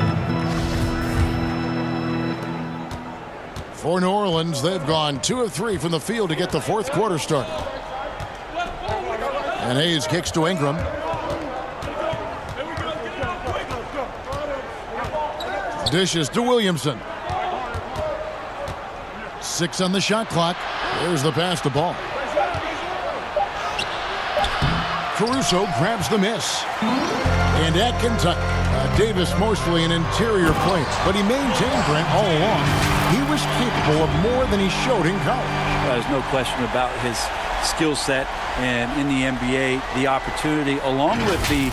For New Orleans, they've gone 2 of 3 from the field to get the fourth quarter started. And Hayes kicks to Ingram. Dishes to Williamson. 6 on the shot clock. There's the pass to Ball. Caruso grabs the miss. And at Kentucky, Davis mostly an interior player, but he maintained Brent all along. He was capable of more than he showed in college. There's no question about his skill set, and in the NBA, the opportunity, along with the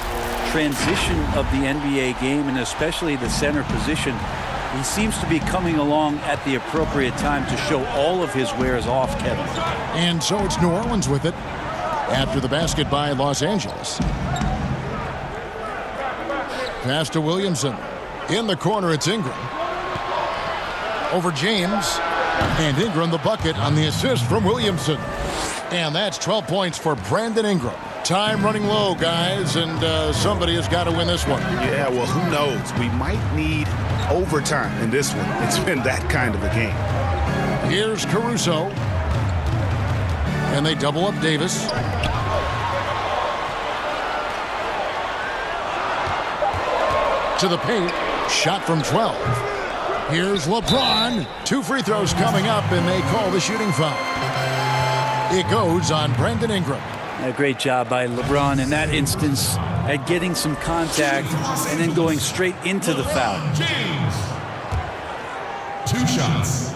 transition of the NBA game, and especially the center position, he seems to be coming along at the appropriate time to show all of his wares off, Kevin. And so it's New Orleans with it after the basket by Los Angeles. Pass to Williamson. In the corner, it's Ingram. Over James. And Ingram the bucket on the assist from Williamson. And that's 12 points for Brandon Ingram. Time running low, guys, and somebody has got to win this one. Yeah, well, who knows? We might need overtime in this one. It's been that kind of a game. Here's Caruso. And they double up Davis. To the paint. Shot from 12. Here's LeBron. 2 free throws coming up, and they call the shooting foul. It goes on Brandon Ingram. A great job by LeBron in that instance at getting some contact and then going straight into the foul. James. 2 shots.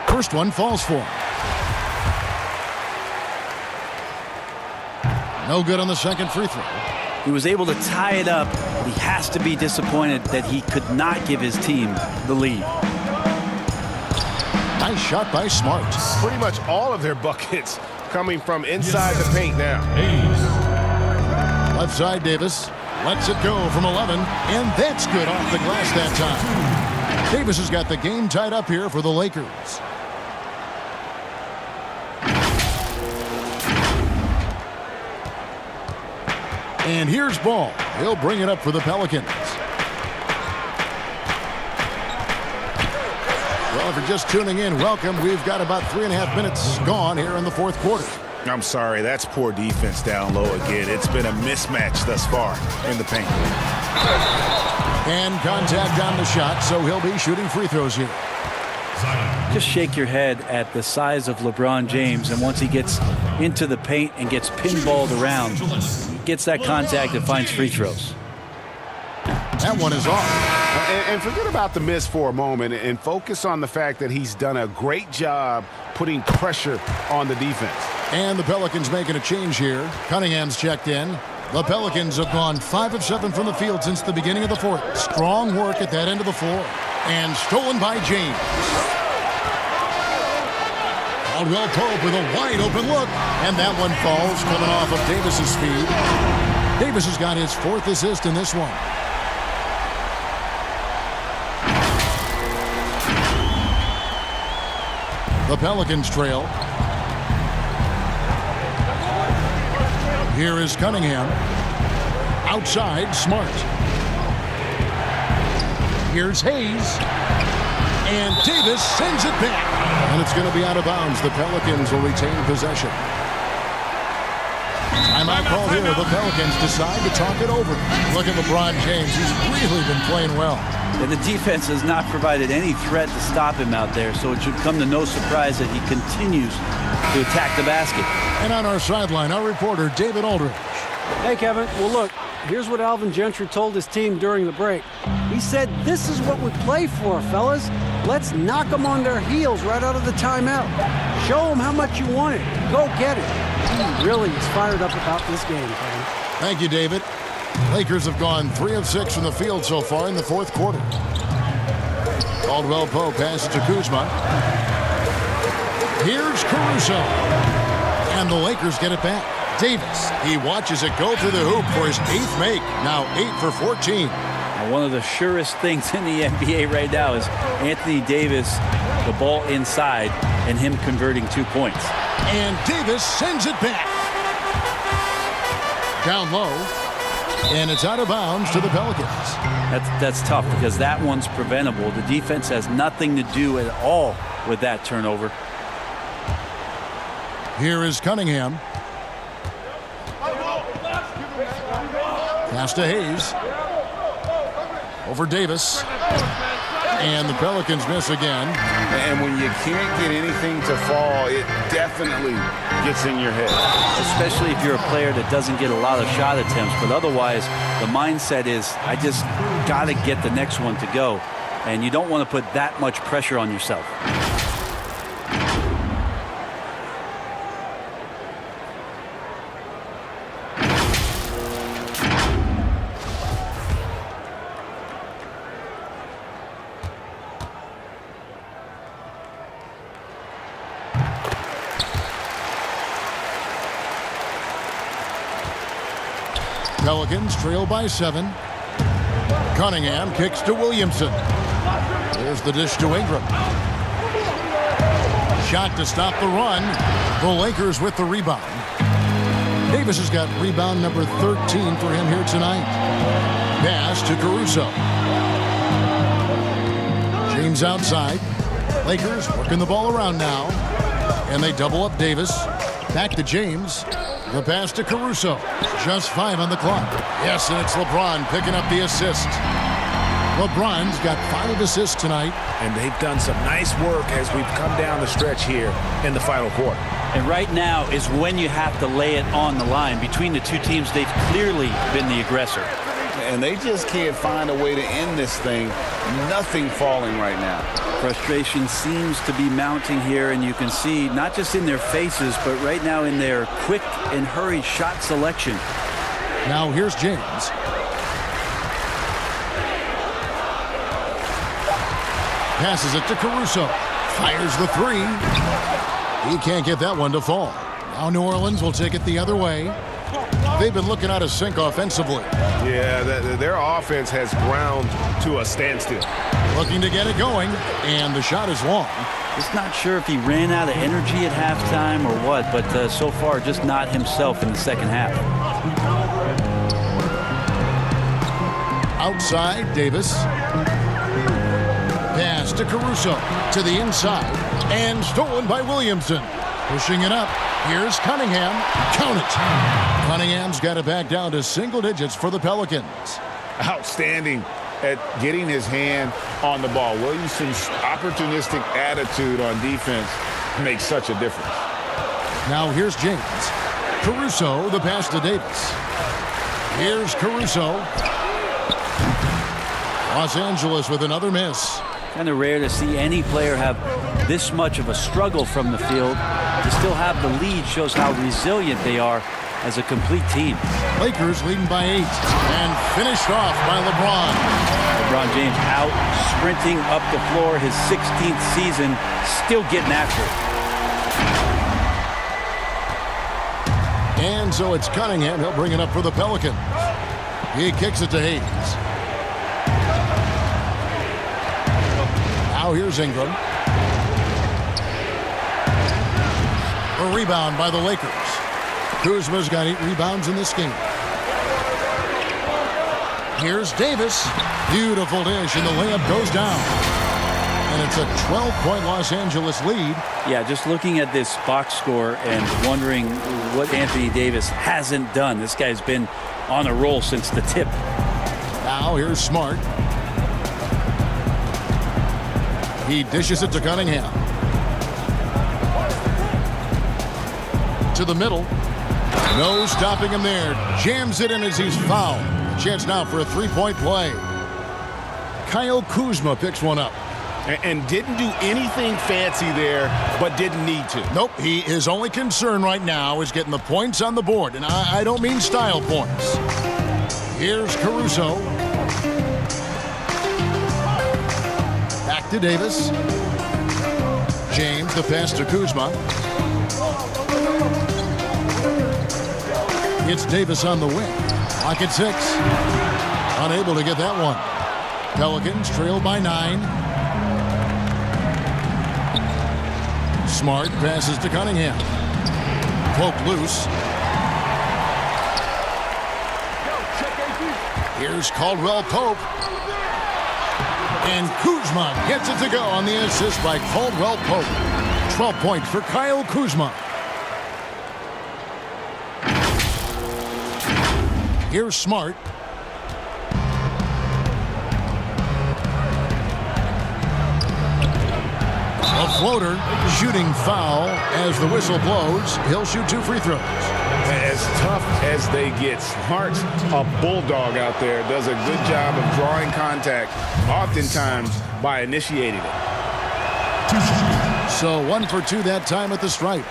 First one falls for him. No good on the second free throw. He was able to tie it up, but he has to be disappointed that he could not give his team the lead. Nice shot by Smart. Pretty much all of their buckets coming from inside the paint now. Left side, Davis lets it go from 11, and that's good off the glass that time. Davis has got the game tied up here for the Lakers. And here's Ball. He'll bring it up for the Pelicans. Well, if you're just tuning in, welcome. We've got about 3.5 minutes gone here in the fourth quarter. I'm sorry, that's poor defense down low again. It's been a mismatch thus far in the paint. And contact on the shot, so he'll be shooting free throws here. Just shake your head at the size of LeBron James, and once he gets into the paint and gets pinballed around, he gets that contact and finds free throws. That one is off. And forget about the miss for a moment and focus on the fact that he's done a great job putting pressure on the defense. And the Pelicans making a change here. Cunningham's checked in. The Pelicans have gone 5 of 7 from the field since the beginning of the fourth. Strong work at that end of the floor. And stolen by James. Caldwell Pope with a wide open look. And that one falls coming off of Davis's feed. Davis has got his 4th assist in this one. The Pelicans trail. Here is Cunningham. Outside, Smart. Here's Hayes. And Davis sends it back. And it's going to be out of bounds. The Pelicans will retain possession. Timeout called here. The Pelicans decide to talk it over. Look at LeBron James. He's really been playing well. And the defense has not provided any threat to stop him out there, so it should come to no surprise that he continues to attack the basket. And on our sideline, our reporter, David Aldridge. Hey, Kevin. Well, look, here's what Alvin Gentry told his team during the break. He said, "This is what we play for, fellas. Let's knock them on their heels right out of the timeout. Show them how much you want it. Go get it." He really is fired up about this game, Kevin. Thank you, David. Lakers have gone 3 of 6 from the field so far in the fourth quarter. Caldwell Pope passes to Kuzma. Here's Caruso. And the Lakers get it back. Davis, he watches it go through the hoop for his 8th make. Now 8 for 14. Now, one of the surest things in the NBA right now is Anthony Davis, the ball inside, and him converting 2 points. And Davis sends it back. Down low. And it's out of bounds to the Pelicans. That's tough because that one's preventable. The defense has nothing to do at all with that turnover. Here is Cunningham. Pass to Hayes. Over Davis. And the Pelicans miss again. And when you can't get anything to fall, it definitely gets in your head. Especially if you're a player that doesn't get a lot of shot attempts. But otherwise, the mindset is, I just got to get the next one to go. And you don't want to put that much pressure on yourself. Pelicans trail by 7. Cunningham kicks to Williamson. There's the dish to Ingram. Shot to stop the run. The Lakers with the rebound. Davis has got rebound number 13 for him here tonight. Pass to Caruso. James outside. Lakers working the ball around now. And they double up Davis. Back to James. The pass to Caruso. Just 5 on the clock. Yes, and it's LeBron picking up the assist. LeBron's got 5 assists tonight. And they've done some nice work as we've come down the stretch here in the final quarter. And right now is when you have to lay it on the line. Between the two teams, they've clearly been the aggressor. And they just can't find a way to end this thing. Nothing falling right now. Frustration seems to be mounting here, and you can see not just in their faces, but right now in their quick and hurried shot selection. Now here's James. Passes it to Caruso. Fires the three. He can't get that one to fall. Now New Orleans will take it the other way. They've been looking out of sync offensively. Yeah, their offense has ground to a standstill. Looking to get it going, and the shot is long. Just not sure if he ran out of energy at halftime or what, but so far just not himself in the second half. Outside, Davis. Pass to Caruso. To the inside. And stolen by Williamson. Pushing it up. Here's Cunningham. Count it. Cunningham's got it back down to single digits for the Pelicans. Outstanding at getting his hand on the ball. Williamson's opportunistic attitude on defense makes such a difference. Now here's James. Caruso, the pass to Davis. Here's Caruso. Los Angeles with another miss. Kind of rare to see any player have this much of a struggle from the field. To still have the lead shows how resilient they are as a complete team. Lakers leading by 8 and finished off by LeBron. LeBron James out sprinting up the floor, his 16th season, still getting after it. And so it's Cunningham. He'll bring it up for the Pelicans. He kicks it to Hayes. Now here's Ingram. A rebound by the Lakers. Kuzma's got 8 rebounds in this game. Here's Davis. Beautiful dish, and the layup goes down. And it's a 12-point Los Angeles lead. Yeah, just looking at this box score and wondering what Anthony Davis hasn't done. This guy's been on a roll since the tip. Now here's Smart. He dishes it to Cunningham. To the middle. No stopping him there. Jams it in as he's fouled. Chance now for a three-point play. Kyle Kuzma picks one up. And didn't do anything fancy there, but didn't need to. Nope. His only concern right now is getting the points on the board. And I don't mean style points. Here's Caruso. Back to Davis. James, the pass to Kuzma. It's Davis on the wing. Clock at 6. Unable to get that one. Pelicans trail by 9. Smart passes to Cunningham. Poke loose. Here's Caldwell Pope. And Kuzma gets it to go on the assist by Caldwell Pope. 12 points for Kyle Kuzma. Here's Smart. A floater, shooting foul as the whistle blows. He'll shoot 2 free throws. As tough as they get, Smart's a bulldog out there. Does a good job of drawing contact, oftentimes by initiating it. So 1 for 2 that time at the stripe.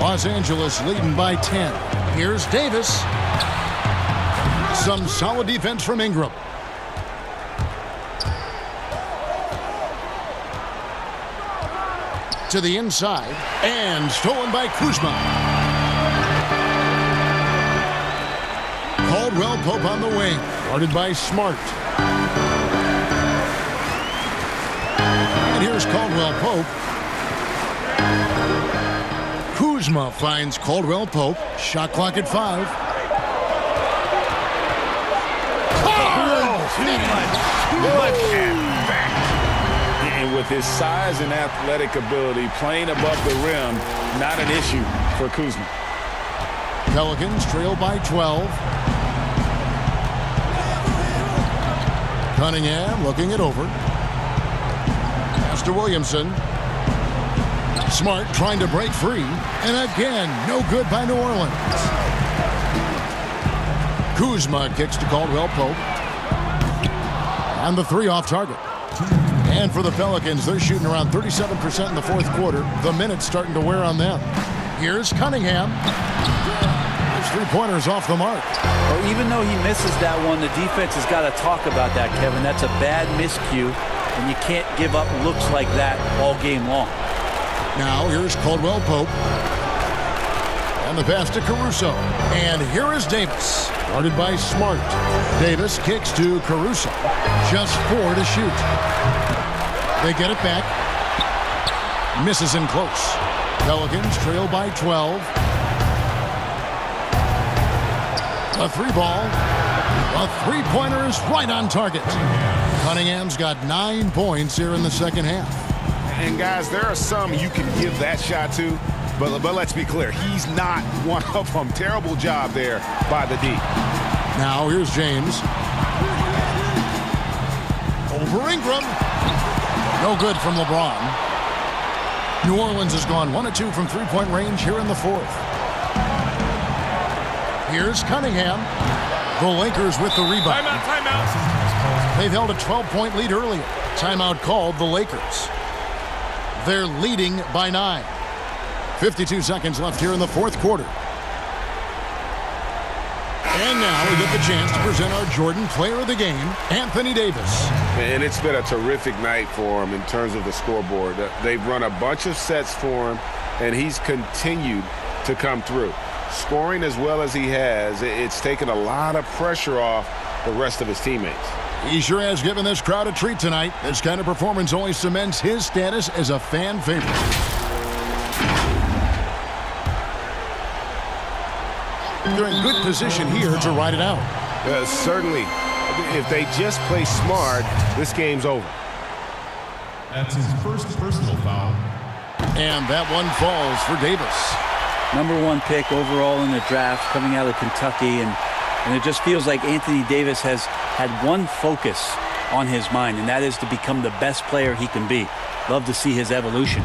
Los Angeles leading by 10. Here's Davis. Some solid defense from Ingram. To the inside, and stolen by Kuzma. Caldwell Pope on the wing, guarded by Smart. And here's Caldwell Pope. Kuzma finds Caldwell Pope. Shot clock at 5. And with his size and athletic ability, playing above the rim, not an issue for Kuzma. Pelicans trail by 12. Cunningham looking it over. Pass to Williamson. Smart trying to break free, and again, no good by New Orleans. Kuzma kicks to Caldwell Pope. And the three off target. And for the Pelicans, they're shooting around 37% in the fourth quarter. The minutes starting to wear on them. Here's Cunningham. His three-pointers off the mark. Well, even though he misses that one, the defense has got to talk about that, Kevin. That's a bad miscue, and you can't give up looks like that all game long. Now here's Caldwell Pope. And the pass to Caruso. And here is Davis. Guarded by Smart. Davis kicks to Caruso. Just 4 to shoot. They get it back. Misses in close. Pelicans trail by 12. A three ball. A three-pointer is right on target. Cunningham's got 9 points here in the second half. And guys, there are some you can give that shot to, but let's be clear, he's not one of them. Terrible job there by the D. Now here's James. Over Ingram. No good from LeBron. New Orleans has gone 1 of 2 from three-point range here in the fourth. Here's Cunningham. The Lakers with the rebound. Timeout. They've held a 12-point lead earlier. Timeout called the Lakers. They're leading by 9. 52 seconds left here in the fourth quarter. And now we get the chance to present our Jordan Player of the Game, Anthony Davis. And it's been a terrific night for him in terms of the scoreboard. They've run a bunch of sets for him, and he's continued to come through. Scoring as well as he has, it's taken a lot of pressure off the rest of his teammates. He sure has given this crowd a treat tonight. This kind of performance only cements his status as a fan favorite. They're in good position here to ride it out. Certainly. If they just play smart, this game's over. That's his first personal foul. And that one falls for Davis. #1 pick overall in the draft coming out of Kentucky, and it just feels like Anthony Davis has had one focus on his mind, and that is to become the best player he can be. Love to see his evolution.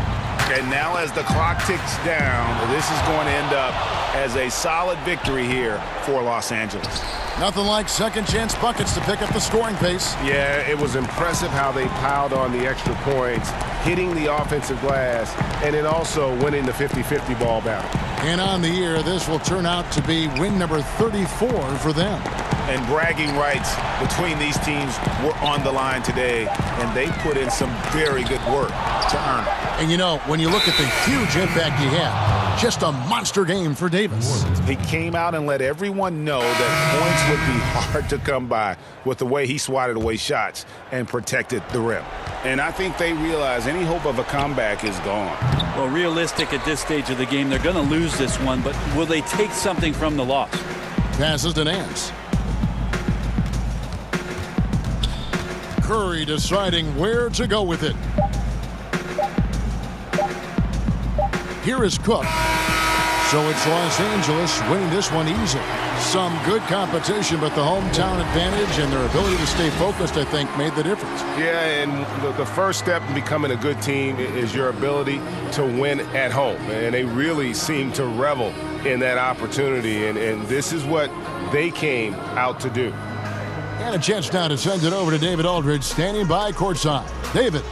And now as the clock ticks down, this is going to end up as a solid victory here for Los Angeles. Nothing like second chance buckets to pick up the scoring pace. Yeah, it was impressive how they piled on the extra points, hitting the offensive glass, and then also winning the 50-50 ball battle. And on the year, this will turn out to be win number 34 for them. And bragging rights between these teams were on the line today, and they put in some very good work to earn it. And you know, when you look at the huge impact he had, just a monster game for Davis. He came out and let everyone know that points would be hard to come by with the way he swatted away shots and protected the rim. And I think they realize any hope of a comeback is gone. Well, realistic at this stage of the game, they're going to lose this one, but will they take something from the loss? Passes to Nance. Curry deciding where to go with it. Here is Cook. So it's Los Angeles winning this one easily. Some good competition, but the hometown advantage and their ability to stay focused, I think, made the difference. Yeah, and the first step in becoming a good team is your ability to win at home. And they really seem to revel in that opportunity, and this is what they came out to do. And a chance now to send it over to David Aldridge, standing by courtside. David.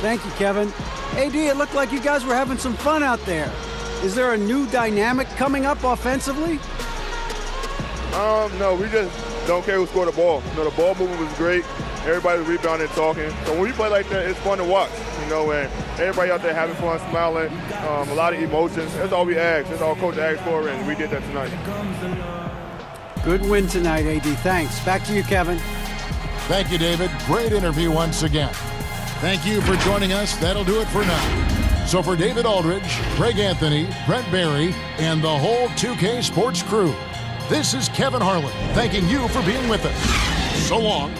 Thank you, Kevin. AD, it looked like you guys were having some fun out there. Is there a new dynamic coming up offensively? No, we just don't care who scored the ball. You know, the ball movement was great. Everybody was rebounding and talking. So when we play like that, it's fun to watch. You know, and everybody out there having fun, smiling, a lot of emotions. That's all we asked. That's all Coach asked for, and we did that tonight. Good win tonight, AD. Thanks. Back to you, Kevin. Thank you, David. Great interview once again. Thank you for joining us. That'll do it for now. So for David Aldridge, Greg Anthony, Brent Barry, and the whole 2K Sports crew, this is Kevin Harlan thanking you for being with us. So long.